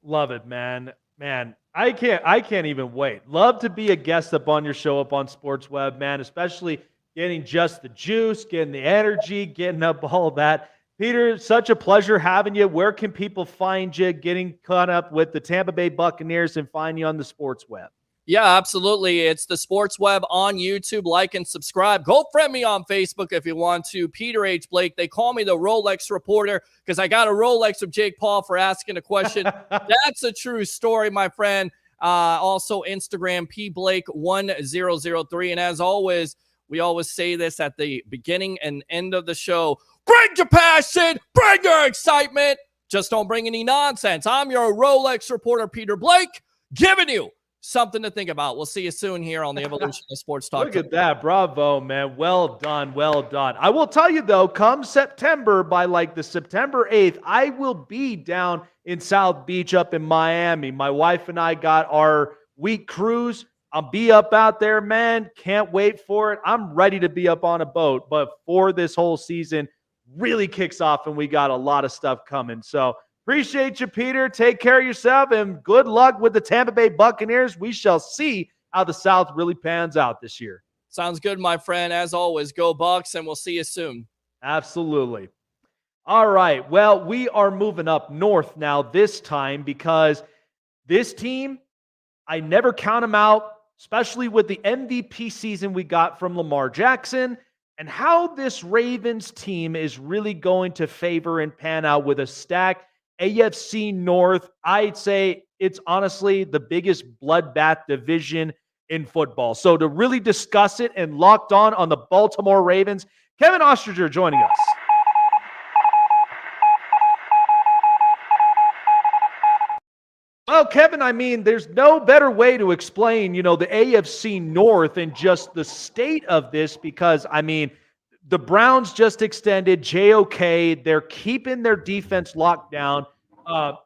Love it, man. Man, I can't even wait. Love to be a guest up on your show up on Sports Web, man, especially getting just the juice, getting the energy, getting up all of that. Peter, such a pleasure having you. Where can people find you, getting caught up with the Tampa Bay Buccaneers and find you on the Sports Web? Yeah, absolutely. It's the Sports Web on YouTube. Like and subscribe. Go friend me on Facebook if you want to. Peter H. Blake. They call me the Rolex reporter because I got a Rolex of Jake Paul for asking a question. That's a true story, my friend. Also, Instagram, pblake1003. And as always, we always say this at the beginning and end of the show. Bring your passion. Bring your excitement. Just don't bring any nonsense. I'm your Rolex reporter, Peter Blake, giving you something to think about. We'll see you soon here on the Evolution of Sports Talk. Look at that. Bravo, man. Well done. Well done. I will tell you, though, come September, by like the September 8th, I will be down in South Beach up in Miami. My wife and I got our week cruise. I'll be up out there, man. Can't wait for it. I'm ready to be up on a boat. But for this whole season, really kicks off, and we got a lot of stuff coming. So appreciate you, Peter. Take care of yourself, and good luck with the Tampa Bay Buccaneers. We shall see how the South really pans out this year. Sounds good, my friend. As always, go Bucs, and we'll see you soon. Absolutely. All right. Well, we are moving up north now this time because this team, I never count them out, especially with the MVP season we got from Lamar Jackson and how this Ravens team is really going to favor and pan out with a stacked AFC North. I'd say it's honestly the biggest bloodbath division in football. So to really discuss it and locked on the Baltimore Ravens, Kevin Oestreicher joining us. Well, Kevin, I mean, there's no better way to explain, the AFC North and just the state of this because, I mean, the Browns just extended JOK. They're keeping their defense locked down.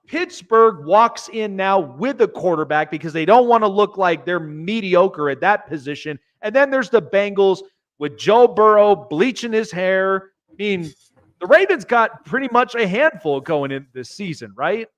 Pittsburgh walks in now with a quarterback because they don't want to look like they're mediocre at that position. And then there's the Bengals with Joe Burrow bleaching his hair. I mean, the Ravens got pretty much a handful going into this season, right?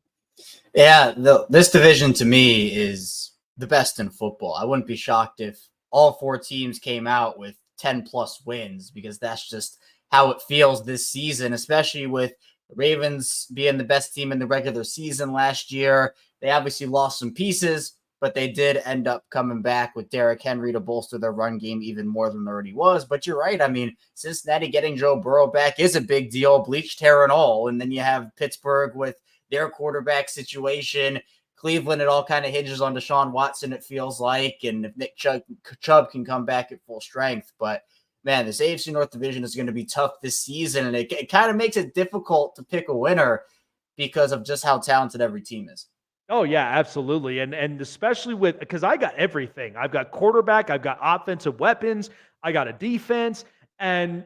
Yeah, this division to me is the best in football. I wouldn't be shocked if all four teams came out with 10-plus wins because that's just how it feels this season, especially with the Ravens being the best team in the regular season last year. They obviously lost some pieces, but they did end up coming back with Derrick Henry to bolster their run game even more than it already was. But you're right. I mean, Cincinnati getting Joe Burrow back is a big deal, bleached hair and all. And then you have Pittsburgh with their quarterback situation. Cleveland, it all kind of hinges on Deshaun Watson, it feels like, and if Nick Chubb can come back at full strength. But, man, this AFC North division is going to be tough this season, and it kind of makes it difficult to pick a winner because of just how talented every team is. Oh, yeah, absolutely. And especially because I got everything. I've got quarterback, I've got offensive weapons, I got a defense. And,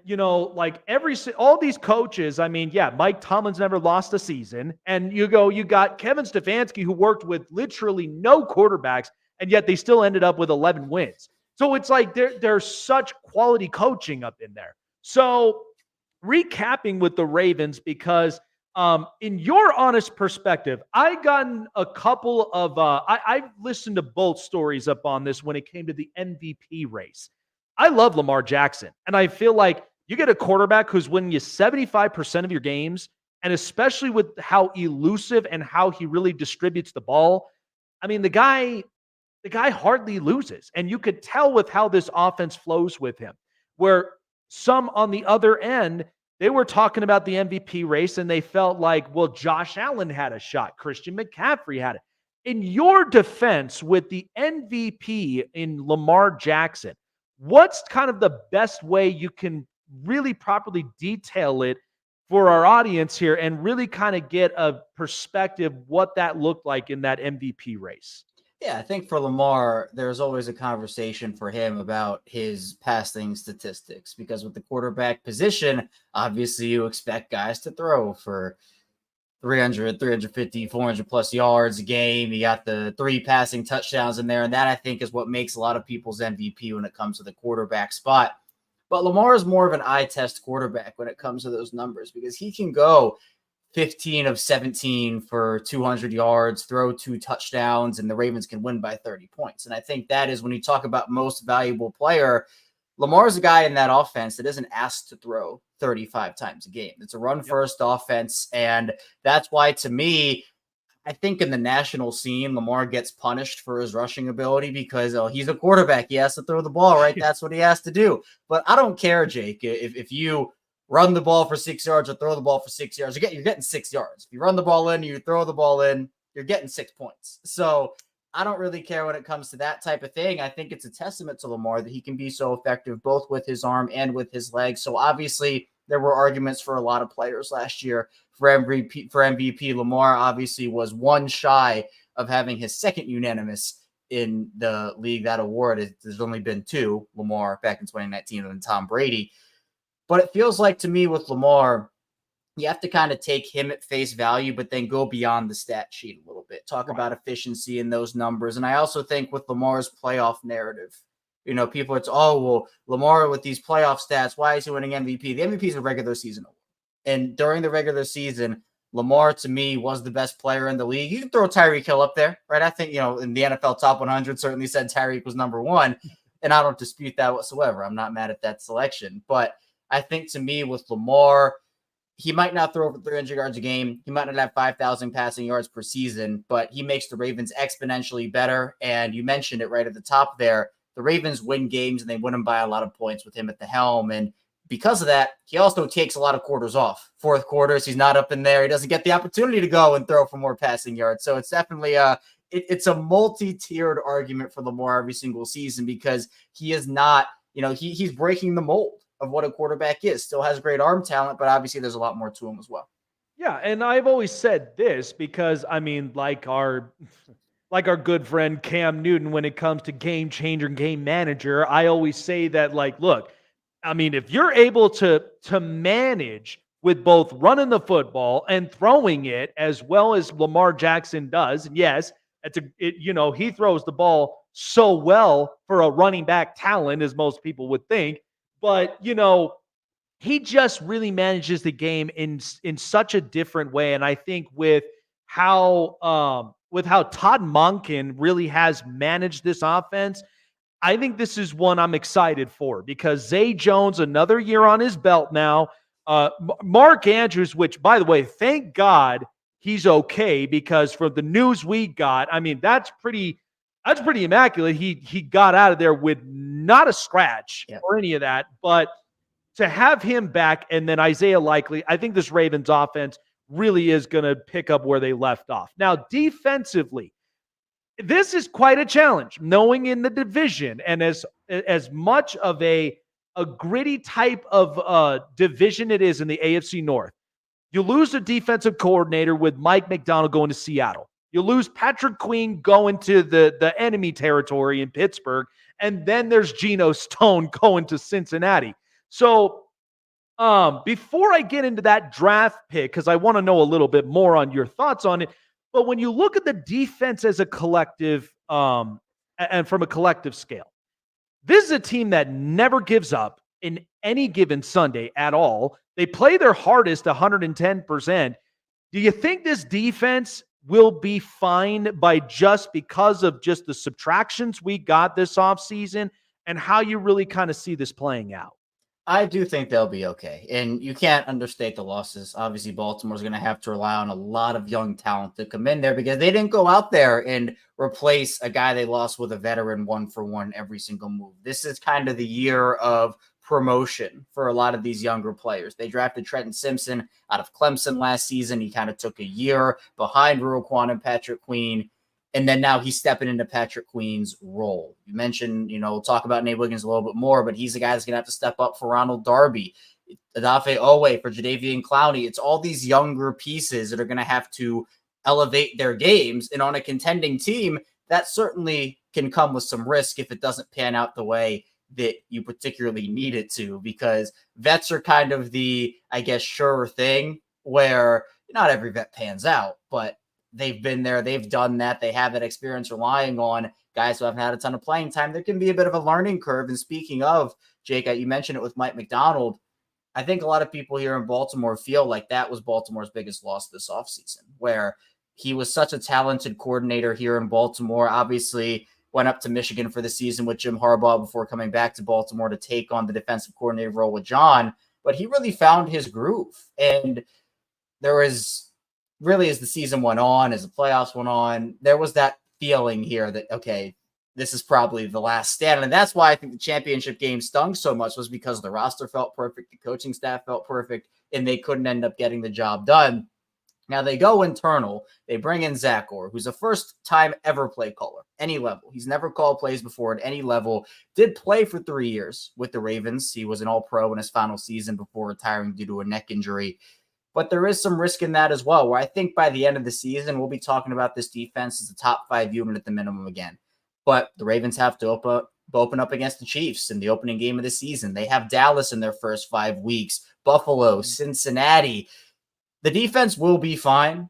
all these coaches, I mean, yeah, Mike Tomlin's never lost a season. And you got Kevin Stefanski, who worked with literally no quarterbacks, and yet they still ended up with 11 wins. So it's like there's such quality coaching up in there. So recapping with the Ravens, because in your honest perspective, I gotten a couple of, I've listened to both stories up on this when it came to the MVP race. I love Lamar Jackson, and I feel like you get a quarterback who's winning you 75% of your games, and especially with how elusive and how he really distributes the ball. I mean, the guy hardly loses, and you could tell with how this offense flows with him, where some on the other end, they were talking about the MVP race, and they felt like, well, Josh Allen had a shot. Christian McCaffrey had it. In your defense with the MVP in Lamar Jackson, what's kind of the best way you can really properly detail it for our audience here and really kind of get a perspective what that looked like in that MVP race. Yeah, I think for Lamar, there's always a conversation for him about his passing statistics because with the quarterback position, obviously you expect guys to throw for 300, 350, 400 plus yards a game. You got the 3 passing touchdowns in there. And that, I think, is what makes a lot of people's MVP when it comes to the quarterback spot. But Lamar is more of an eye test quarterback when it comes to those numbers because he can go 15 of 17 for 200 yards, throw 2 touchdowns, and the Ravens can win by 30 points. And I think that is when you talk about most valuable player, Lamar's a guy in that offense that isn't asked to throw 35 times a game. It's a run-first offense, and that's why, to me, I think in the national scene, Lamar gets punished for his rushing ability because he's a quarterback. He has to throw the ball, right? That's what he has to do. But I don't care, Jake, if you run the ball for 6 yards or throw the ball for 6 yards, you're getting 6 yards. If you run the ball in, you throw the ball in, you're getting 6 points. So I don't really care when it comes to that type of thing. I think it's a testament to Lamar that he can be so effective both with his arm and with his legs. So obviously there were arguments for a lot of players last year for MVP. Lamar obviously was one shy of having his second unanimous in the league. That award, there's only been 2, Lamar back in 2019 and Tom Brady. But it feels like to me with Lamar, you have to kind of take him at face value, but then go beyond the stat sheet a little bit. Talk about efficiency in those numbers. And I also think with Lamar's playoff narrative, people, it's, Lamar with these playoff stats, why is he winning MVP? The MVP is a regular season award. And during the regular season, Lamar, to me, was the best player in the league. You can throw Tyreek Hill up there, right? I think, in the NFL Top 100 certainly said Tyreek was number 1. And I don't dispute that whatsoever. I'm not mad at that selection. But I think to me with Lamar, he might not throw over 300 yards a game. He might not have 5,000 passing yards per season, but he makes the Ravens exponentially better. And you mentioned it right at the top there. The Ravens win games and they win them by a lot of points with him at the helm. And because of that, he also takes a lot of quarters off. Fourth quarters, he's not up in there. He doesn't get the opportunity to go and throw for more passing yards. So it's definitely it's a multi-tiered argument for Lamar every single season because he is not, he's breaking the mold of what a quarterback is. Still has great arm talent, but obviously there's a lot more to him as well. Yeah, and I've always said this because, like our good friend Cam Newton, when it comes to game changer and game manager, I always say that, look, if you're able to manage with both running the football and throwing it as well as Lamar Jackson does, and yes, he throws the ball so well for a running back talent, as most people would think, but he just really manages the game in such a different way. And I think with how Todd Monken really has managed this offense, I think this is one I'm excited for because Zay Jones, another year on his belt now. Mark Andrews, which, by the way, thank God he's okay because for the news we got, that's pretty immaculate. He got out of there with not a scratch or any of that, but to have him back and then Isaiah Likely, I think this Ravens offense really is going to pick up where they left off. Now, defensively, this is quite a challenge, knowing in the division and as much of a gritty type of division it is in the AFC North. You lose a defensive coordinator with Mike McDonald going to Seattle. You lose Patrick Queen going to the enemy territory in Pittsburgh, and then there's Geno Stone going to Cincinnati. So before I get into that draft pick, because I want to know a little bit more on your thoughts on it, but when you look at the defense as a collective and from a collective scale, this is a team that never gives up in any given Sunday at all. They play their hardest 110%. Do you think this defense will be fine because of just the subtractions we got this offseason and how you really kind of see this playing out? I do think they'll be okay. And you can't understate the losses. Obviously, Baltimore's going to have to rely on a lot of young talent to come in there because they didn't go out there and replace a guy they lost with a veteran 1-for-1 every single move. This is kind of the year of promotion for a lot of these younger players. They drafted Trenton Simpson out of Clemson last season. He kind of took a year behind Roquan and Patrick Queen. And then now he's stepping into Patrick Queen's role. You mentioned, we'll talk about Nate Wiggins a little bit more, but he's the guy that's going to have to step up for Ronald Darby, Adafe Owe, for Jadeveon Clowney. It's all these younger pieces that are going to have to elevate their games. And on a contending team, that certainly can come with some risk if it doesn't pan out the way that you particularly need it to, because vets are kind of the, I guess, sure thing where not every vet pans out, but they've been there, they've done that, they have that experience relying on guys who haven't had a ton of playing time. There can be a bit of a learning curve. And speaking of, Jake, you mentioned it with Mike McDonald. I think a lot of people here in Baltimore feel like that was Baltimore's biggest loss this offseason, where he was such a talented coordinator here in Baltimore. Obviously, went up to Michigan for the season with Jim Harbaugh before coming back to Baltimore to take on the defensive coordinator role with John. But he really found his groove. And there was really, as the season went on, as the playoffs went on, there was that feeling here that, okay, this is probably the last stand. And that's why I think the championship game stung so much, was because the roster felt perfect, the coaching staff felt perfect, and they couldn't end up getting the job done. Now they go internal. They bring in Zach Orr, who's a first-time ever play caller, any level. He's never called plays before at any level. Did play for 3 years with the Ravens. He was an all-pro in his final season before retiring due to a neck injury. But there is some risk in that as well, where I think by the end of the season, we'll be talking about this defense as a top 5 unit at the minimum again. But the Ravens have to open up against the Chiefs in the opening game of the season. They have Dallas in their first 5 weeks, Buffalo, Cincinnati. The defense will be fine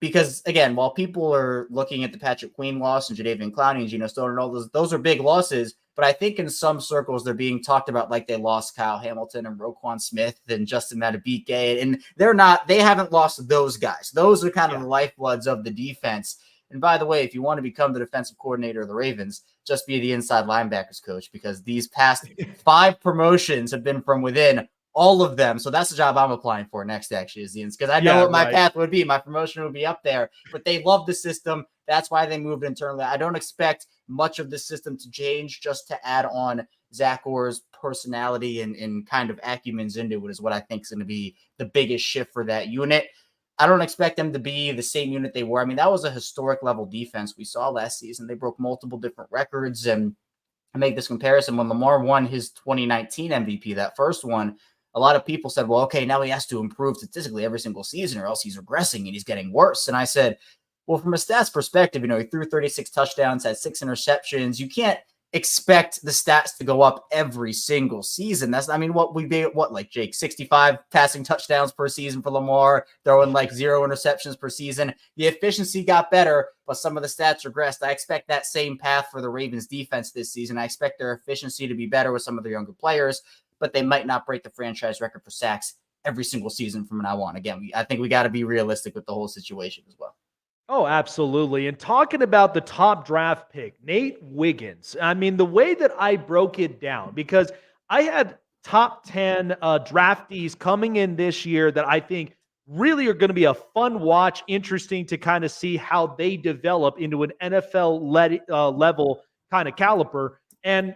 because, again, while people are looking at the Patrick Queen loss and Jadeveon Clowney and Geno Stone and all those are big losses. But I think in some circles, they're being talked about like they lost Kyle Hamilton and Roquan Smith and Justin Madubuike. And they haven't lost those guys. Those are kind of the lifebloods of the defense. And by the way, if you want to become the defensive coordinator of the Ravens, just be the inside linebackers coach, because these past 5 promotions have been from within, all of them. So that's the job I'm applying for next, actually, is the ins, because I know what my path would be. My promotion would be up there, but they love the system. That's why they moved internally. I don't expect much of the system to change, just to add on Zach Orr's personality and kind of acumens into it is what I think is going to be the biggest shift for that unit. I don't expect them to be the same unit they were. I mean, that was a historic level defense we saw last season. They broke multiple different records. And I make this comparison when Lamar won his 2019 MVP, that first one, a lot of people said, well, okay, now he has to improve statistically every single season or else he's regressing and he's getting worse. And I said, well, from a stats perspective, he threw 36 touchdowns, had 6 interceptions. You can't expect the stats to go up every single season. Like Jake, 65 passing touchdowns per season for Lamar, throwing like 0 interceptions per season. The efficiency got better, but some of the stats regressed. I expect that same path for the Ravens defense this season. I expect their efficiency to be better with some of the younger players, but they might not break the franchise record for sacks every single season from now on. Again, I think we got to be realistic with the whole situation as well. Oh, absolutely. And talking about the top draft pick, Nate Wiggins, I mean, the way that I broke it down, because I had top 10 draftees coming in this year that I think really are going to be a fun watch, interesting to kind of see how they develop into an NFL level kind of caliber. And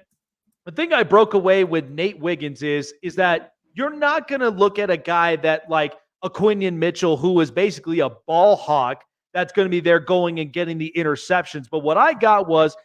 the thing I broke away with Nate Wiggins is that you're not going to look at a guy that like a Quinion Mitchell, who is basically a ball hawk, that's going to be there going and getting the interceptions. But what I got was,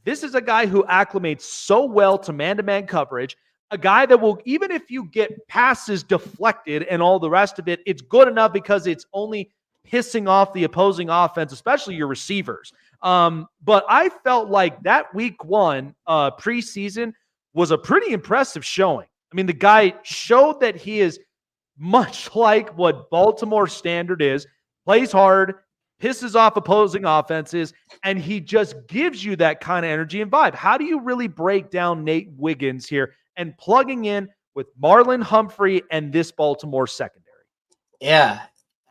this is a guy who acclimates so well to man-to-man coverage, a guy that will, even if you get passes deflected and all the rest of it, it's good enough because it's only pissing off the opposing offense, especially your receivers. But I felt like that week 1 preseason was a pretty impressive showing. I mean, the guy showed that he is much like what Baltimore standard is, plays hard, pisses off opposing offenses, and he just gives you that kind of energy and vibe. How do you really break down Nate Wiggins here and plugging in with Marlon Humphrey and this Baltimore secondary? Yeah,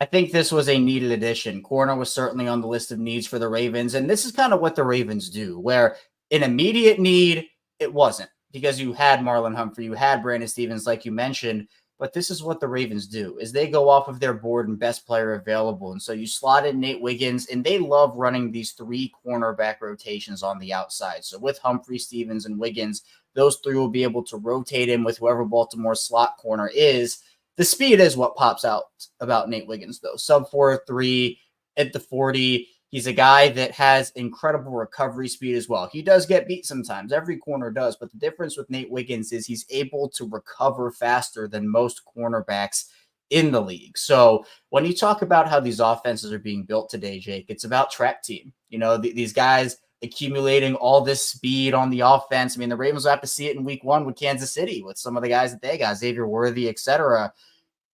I think this was a needed addition. Corner was certainly on the list of needs for the Ravens, and this is kind of what the Ravens do, where an immediate need, it wasn't, because you had Marlon Humphrey, you had Brandon Stevens, like you mentioned. But this is what the Ravens do, is they go off of their board and best player available. And so you slot in Nate Wiggins, and they love running these 3 cornerback rotations on the outside. So with Humphrey, Stevens, and Wiggins, those 3 will be able to rotate in with whoever Baltimore's slot corner is. The speed is what pops out about Nate Wiggins, though. Sub 4.3 at the 40. He's a guy that has incredible recovery speed as well. He does get beat sometimes. Every corner does. But the difference with Nate Wiggins is he's able to recover faster than most cornerbacks in the league. So when you talk about how these offenses are being built today, Jake, it's about trap team. You know, these guys accumulating all this speed on the offense. I mean, the Ravens will have to see it in week 1 with Kansas City, with some of the guys that they got, Xavier Worthy, etc.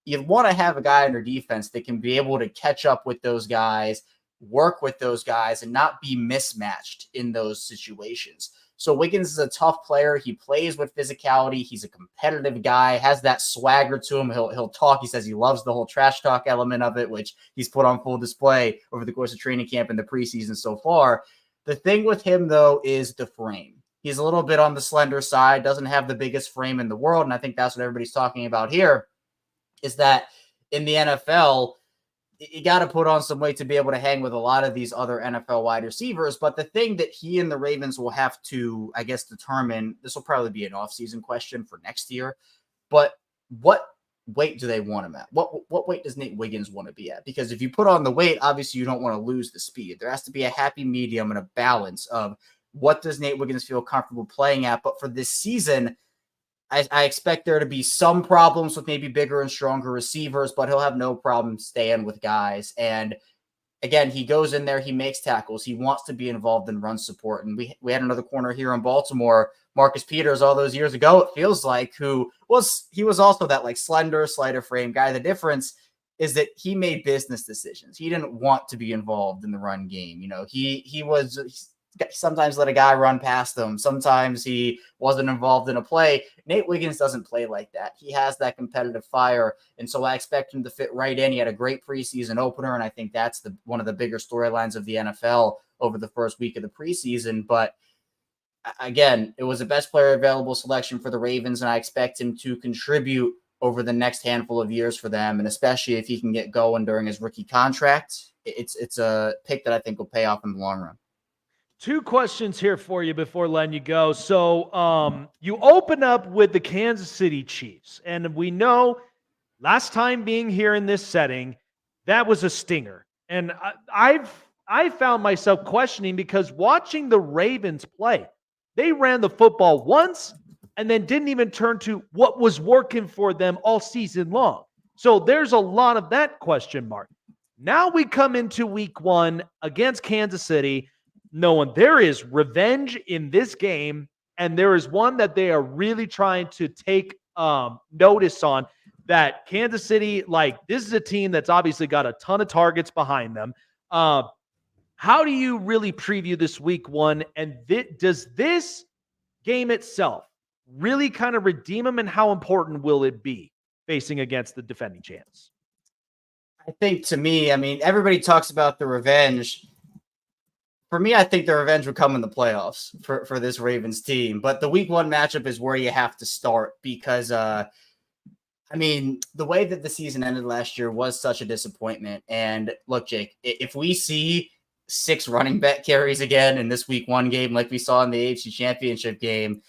You want to have a guy in their defense that can be able to catch up with those guys, work with those guys, and not be mismatched in those situations. So Wiggins is a tough player. He plays with physicality. He's a competitive guy, has that swagger to him. He'll talk. He says he loves the whole trash talk element of it, which he's put on full display over the course of training camp and the preseason so far. The thing with him, though, is the frame. He's a little bit on the slender side, doesn't have the biggest frame in the world, and I think that's what everybody's talking about here, is that in the NFL, you got to put on some weight to be able to hang with a lot of these other NFL wide receivers. But the thing that he and the Ravens will have to, I guess, determine, this will probably be an offseason question for next year, but what weight do they want him at? What weight does Nate Wiggins want to be at? Because if you put on the weight, obviously you don't want to lose the speed. There has to be a happy medium and a balance of what does Nate Wiggins feel comfortable playing at. But for this season, I expect there to be some problems with maybe bigger and stronger receivers, but he'll have no problem staying with guys. And again, he goes in there, he makes tackles, he wants to be involved in run support. And we had another corner here in Baltimore, Marcus Peters, all those years ago, it feels like, he was also that like slender, slighter frame guy. The difference is that he made business decisions. He didn't want to be involved in the run game. You know, he sometimes let a guy run past him. Sometimes he wasn't involved in a play. Nate Wiggins doesn't play like that. He has that competitive fire. And so I expect him to fit right in. He had a great preseason opener. And I think that's one of the bigger storylines of the NFL over the first week of the preseason. But again, it was a best player available selection for the Ravens. And I expect him to contribute over the next handful of years for them. And especially if he can get going during his rookie contract, it's a pick that I think will pay off in the long run. 2 questions here for you before letting you go. So you open up with the Kansas City Chiefs, and we know last time being here in this setting, that was a stinger. And I found myself questioning because watching the Ravens play, they ran the football once and then didn't even turn to what was working for them all season long. So there's a lot of that question mark. Now we come into week 1 against Kansas City, knowing there is revenge in this game, and there is one that they are really trying to take notice on, that Kansas City, like, this is a team that's obviously got a ton of targets behind them. How do you really preview this week 1? And does this game itself really kind of redeem them, and how important will it be facing against the defending champs? I think, to me, I mean, everybody talks about the revenge. For me, I think the revenge would come in the playoffs for this Ravens team. But the week 1 matchup is where you have to start because, I mean, the way that the season ended last year was such a disappointment. And look, Jake, if we see 6 running back carries again in this week 1 game like we saw in the AFC Championship game,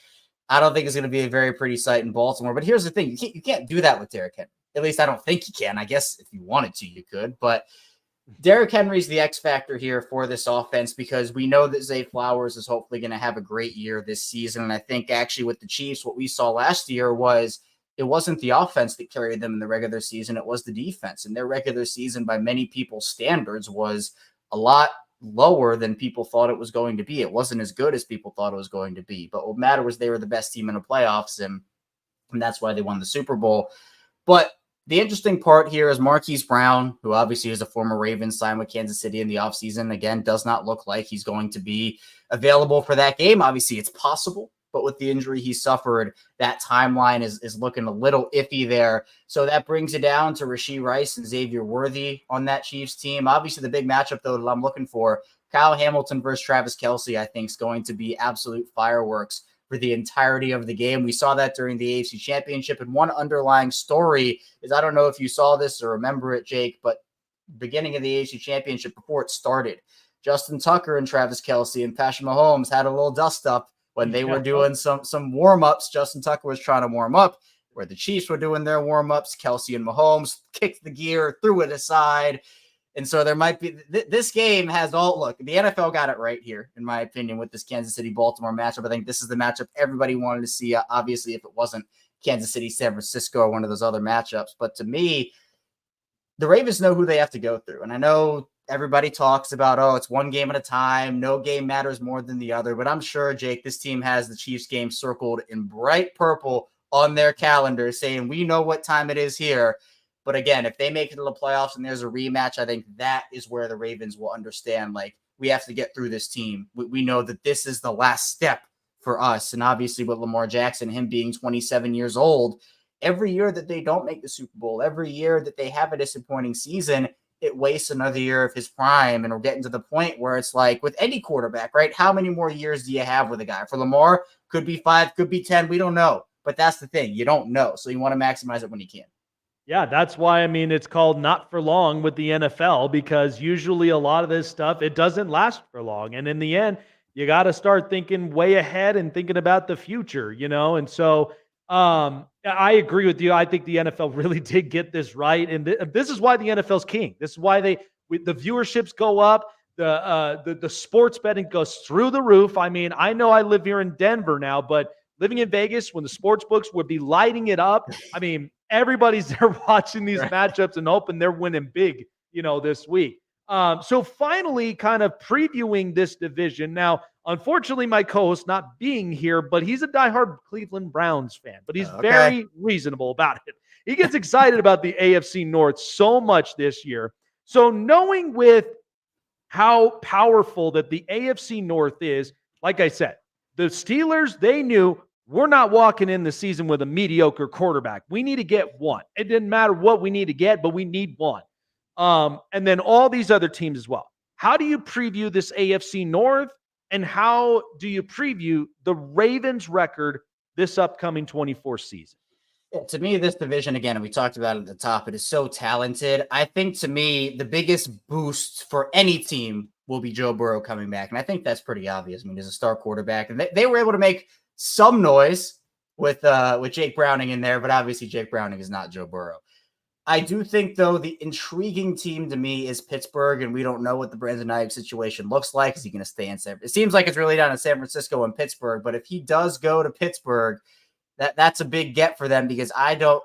I don't think it's going to be a very pretty sight in Baltimore. But here's the thing. You can't do that with Derrick Henry. At least I don't think you can. I guess if you wanted to, you could. But Derrick Henry's the X factor here for this offense because we know that Zay Flowers is hopefully going to have a great year this season. And I think actually with the Chiefs, what we saw last year was it wasn't the offense that carried them in the regular season. It was the defense. And their regular season, by many people's standards, was a lot lower than people thought it was going to be. It wasn't as good as people thought it was going to be. But what mattered was they were the best team in the playoffs, and that's why they won the Super Bowl. But the interesting part here is Marquise Brown, who obviously is a former Ravens, signed with Kansas City in the offseason. Again, does not look like he's going to be available for that game. Obviously, it's possible, but with the injury he suffered, that timeline is looking a little iffy there. So that brings it down to Rashee Rice and Xavier Worthy on that Chiefs team. Obviously, the big matchup, though, that I'm looking for, Kyle Hamilton versus Travis Kelce, I think is going to be absolute fireworks for the entirety of the game. We saw that during the AFC Championship. And one underlying story is, I don't know if you saw this or remember it, Jake, but beginning of the AFC Championship, before it started, Justin Tucker and Travis Kelce and Patrick Mahomes had a little dust up when they were doing some warm-ups. Justin Tucker was trying to warm up where the Chiefs were doing their warm-ups. Kelce and Mahomes kicked the gear, threw it aside. And so there might be this game has all look. The NFL got it right here, in my opinion, with this Kansas City Baltimore matchup. I think this is the matchup everybody wanted to see. Obviously, if it wasn't Kansas City, San Francisco, or one of those other matchups, but to me, the Ravens know who they have to go through. And I know everybody talks about, oh, it's one game at a time. No game matters more than the other. But I'm sure, Jake, this team has the Chiefs game circled in bright purple on their calendar saying, we know what time it is here. But again, if they make it to the playoffs and there's a rematch, I think that is where the Ravens will understand, like, we have to get through this team. We know that this is the last step for us. And obviously with Lamar Jackson, him being 27 years old, every year that they don't make the Super Bowl, every year that they have a disappointing season, it wastes another year of his prime. And we're getting to the point where it's like with any quarterback, right? How many more years do you have with a guy? For Lamar, could be 5, could be 10. We don't know. But that's the thing. You don't know. So you want to maximize it when you can. Yeah, that's why, I mean, it's called not for long with the NFL, because usually a lot of this stuff, it doesn't last for long. And in the end, you got to start thinking way ahead and thinking about the future, you know? And so I agree with you. I think the NFL really did get this right. And this is why the NFL's king. This is why the viewerships go up. The sports betting goes through the roof. I mean, I know I live here in Denver now, but living in Vegas, when the sports books would be lighting it up, I mean, everybody's there watching these matchups and hoping they're winning big, you know, this week. So finally, kind of previewing this division. Now, unfortunately, my co-host not being here, but he's a diehard Cleveland Browns fan, but he's very reasonable about it. He gets excited about the AFC North so much this year. So knowing with how powerful that the AFC North is, like I said, the Steelers, they knew, we're not walking in the season with a mediocre quarterback. We need to get one. It didn't matter what we need to get, but we need one. And then all these other teams as well. How do you preview this AFC North, and how do you preview the Ravens record this upcoming 24 season? Yeah, to me, this division, again, and we talked about it at the top, it is so talented. I think, to me, the biggest boost for any team will be Joe Burrow coming back. And I think that's pretty obvious. I mean, he's a star quarterback. And they were able to make some noise with Jake Browning in there, but obviously Jake Browning is not Joe Burrow. I do think, though, the intriguing team to me is Pittsburgh, and we don't know what the Brandon Ayuk situation looks like. Is he going to stay in San Francisco? It seems like it's really down in San Francisco and Pittsburgh, but if he does go to Pittsburgh, that's a big get for them, because I don't,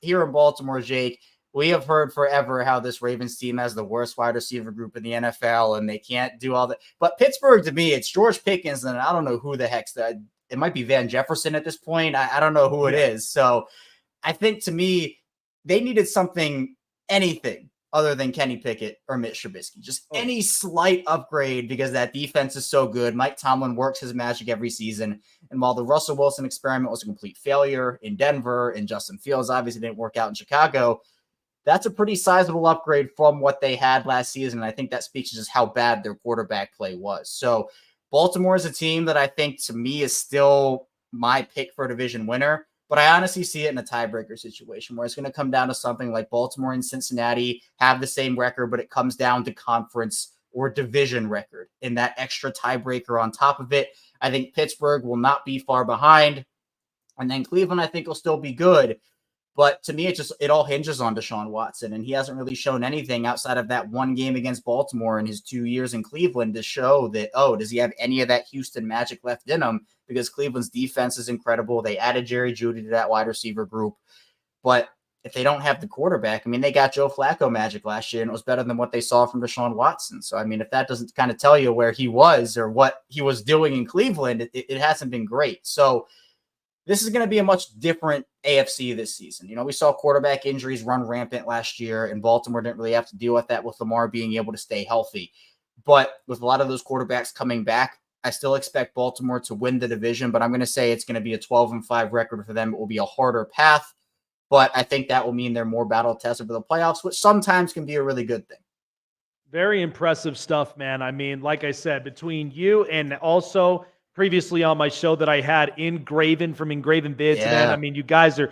here in Baltimore, Jake, we have heard forever how this Ravens team has the worst wide receiver group in the NFL, and they can't do all that. But Pittsburgh, to me, it's George Pickens, and I don't know who the heck's that. It might be Van Jefferson at this point. I don't know who it is. So I think, to me, they needed anything other than Kenny Pickett or Mitch Trubisky. Just any slight upgrade, because that defense is so good. Mike Tomlin works his magic every season. And while the Russell Wilson experiment was a complete failure in Denver, and Justin Fields obviously didn't work out in Chicago, that's a pretty sizable upgrade from what they had last season. And I think that speaks to just how bad their quarterback play was. So Baltimore is a team that I think, to me, is still my pick for a division winner. But I honestly see it in a tiebreaker situation where it's going to come down to something like Baltimore and Cincinnati have the same record, but it comes down to conference or division record in that extra tiebreaker on top of it. I think Pittsburgh will not be far behind. And then Cleveland, I think, will still be good. But to me, it all hinges on Deshaun Watson, and he hasn't really shown anything outside of that one game against Baltimore in his 2 years in Cleveland to show that, does he have any of that Houston magic left in him? Because Cleveland's defense is incredible. They added Jerry Jeudy to that wide receiver group. But if they don't have the quarterback, I mean, they got Joe Flacco magic last year, and it was better than what they saw from Deshaun Watson. So, I mean, if that doesn't kind of tell you where he was or what he was doing in Cleveland, it hasn't been great. So this is going to be a much different AFC this season. We saw quarterback injuries run rampant last year, and Baltimore didn't really have to deal with that with Lamar being able to stay healthy. But with a lot of those quarterbacks coming back, I still expect Baltimore to win the division, but I'm going to say it's going to be a 12-5 record for them. It will be a harder path, but I think that will mean they're more battle tested for the playoffs, which sometimes can be a really good thing. Very impressive stuff, man. I mean, like I said, between you and also previously on my show that I had Engraven from Engraven Vids, man, I mean, you guys are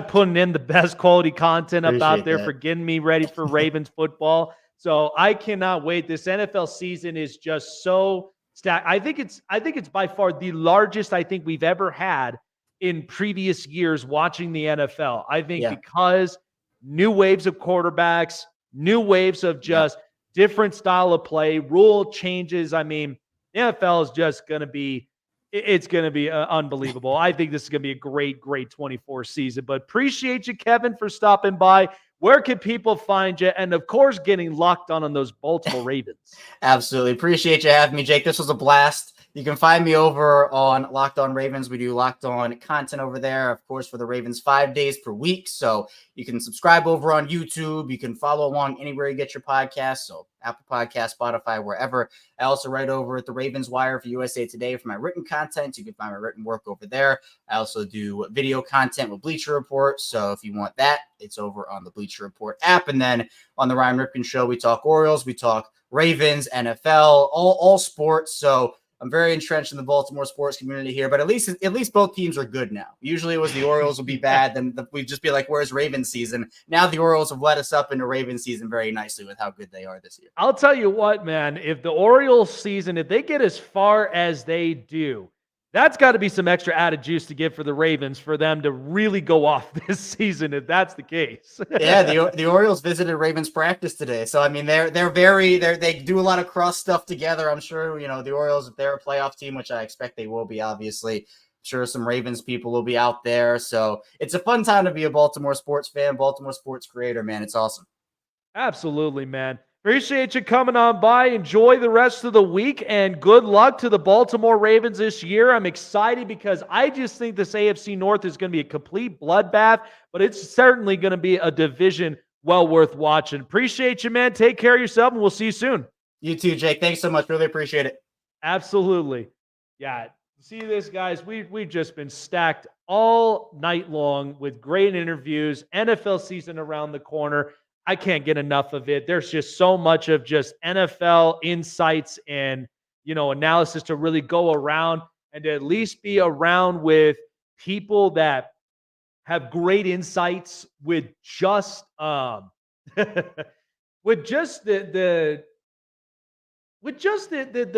putting in the best quality content up out there for getting me ready for Ravens football. So I cannot wait. This NFL season is just so stacked. I think it's by far the largest I think we've ever had in previous years watching the NFL. I think because new waves of quarterbacks, new waves of just different style of play, rule changes. I mean, the NFL is just going to be, it's going to be unbelievable. I think this is going to be a great, great 24 season. But appreciate you, Kevin, for stopping by. Where can people find you? And, of course, getting locked on those Baltimore Ravens. Absolutely. Appreciate you having me, Jake. This was a blast. You can find me over on Locked On Ravens. We do Locked On content over there, of course, for the Ravens 5 days per week. So you can subscribe over on YouTube. You can follow along anywhere you get your podcasts. So Apple Podcasts, Spotify, wherever. I also write over at the Ravens Wire for USA Today for my written content. You can find my written work over there. I also do video content with Bleacher Report. So if you want that, it's over on the Bleacher Report app. And then on the Ryan Ripken Show, we talk Orioles, we talk Ravens, NFL, all sports. So I'm very entrenched in the Baltimore sports community here, but at least both teams are good now. Usually it was the Orioles would be bad, then we'd just be like, where's Ravens season? Now the Orioles have led us up into Ravens season very nicely with how good they are this year. I'll tell you what, man, if the Orioles season, if they get as far as they do, that's got to be some extra added juice to give for the Ravens for them to really go off this season, if that's the case. Yeah, the Orioles visited Ravens practice today. So, I mean, they do a lot of cross stuff together. I'm sure, the Orioles, if they're a playoff team, which I expect they will be, obviously, I'm sure some Ravens people will be out there. So it's a fun time to be a Baltimore sports fan, Baltimore sports creator, man. It's awesome. Absolutely, man. Appreciate you coming on by. Enjoy the rest of the week, and good luck to the Baltimore Ravens this year. I'm excited because I just think this AFC North is going to be a complete bloodbath, but it's certainly going to be a division well worth watching. Appreciate you, man. Take care of yourself, and we'll see you soon. You too, Jake. Thanks so much. Really appreciate it. Absolutely. Yeah. See this, guys. We've just been stacked all night long with great interviews. NFL season around the corner. I can't get enough of it. There's just so much of just NFL insights and, analysis to really go around and to at least be around with people that have great insights with just, with just the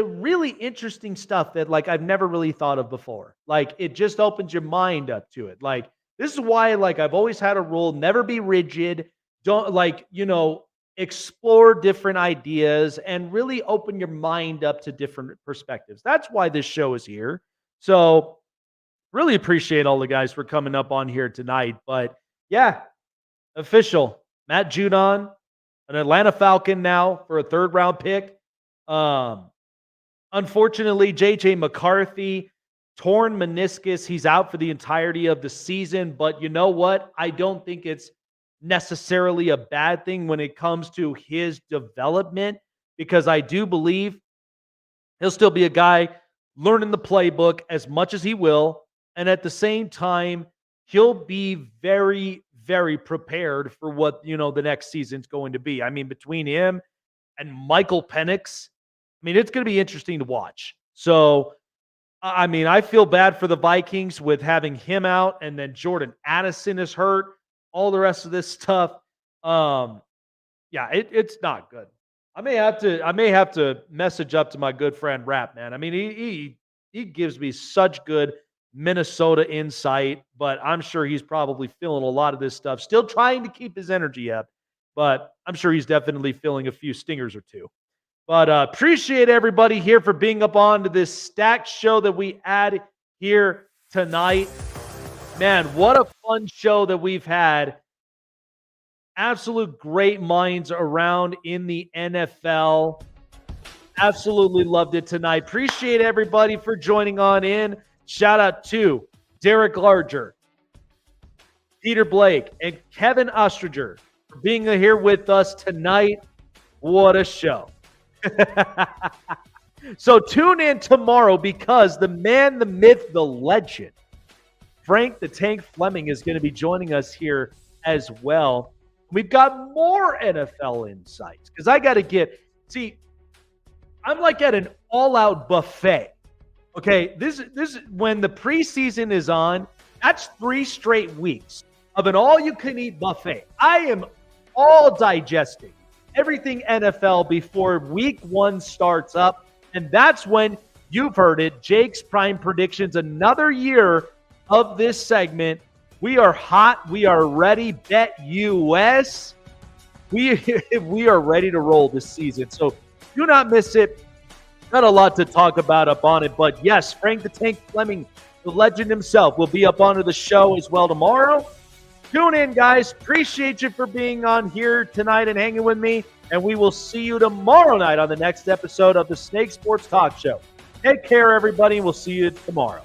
really interesting stuff that I've never really thought of before. It just opens your mind up to it. This is why I've always had a rule, never be rigid. Don't explore different ideas and really open your mind up to different perspectives. That's why this show is here. So really appreciate all the guys for coming up on here tonight. But yeah, official. Matt Judon, an Atlanta Falcon now for a 3rd round pick. Unfortunately, JJ McCarthy, torn meniscus. He's out for the entirety of the season. But you know what? I don't think it's necessarily a bad thing when it comes to his development, because I do believe he'll still be a guy learning the playbook as much as he will. And at the same time, he'll be very, very prepared for what, the next season's going to be. I mean, between him and Michael Penix, it's going to be interesting to watch. So, I feel bad for the Vikings with having him out, and then Jordan Addison is hurt. All the rest of this stuff, it's not good. I may have to message up to my good friend Rap, man. He gives me such good Minnesota insight, but I'm sure he's probably feeling a lot of this stuff. Still trying to keep his energy up, but I'm sure he's definitely feeling a few stingers or two. But appreciate everybody here for being up on to this stacked show that we had here tonight. Man, what a fun show that we've had. Absolute great minds around in the NFL. Absolutely loved it tonight. Appreciate everybody for joining on in. Shout out to Derek Larger, Peter Blake, and Kevin Oestreicher for being here with us tonight. What a show. So tune in tomorrow, because the man, the myth, the legend, Frank the Tank Fleming, is going to be joining us here as well. We've got more NFL insights, because I got to I'm at an all-out buffet. Okay, this is when the preseason is on. That's 3 straight weeks of an all-you-can-eat buffet. I am all digesting everything NFL before week 1 starts up, and that's when you've heard it. Jake's Prime Predictions, another year of this segment. We are hot. We are ready. BetUS. we are ready to roll this season. So do not miss it. Not a lot to talk about up on it, but yes, Frank the Tank Fleming, the legend himself, will be up onto the show as well tomorrow. Tune in, guys. Appreciate you for being on here tonight and hanging with me. And we will see you tomorrow night on the next episode of the Snake Sports Talk Show. Take care, everybody. We'll see you tomorrow.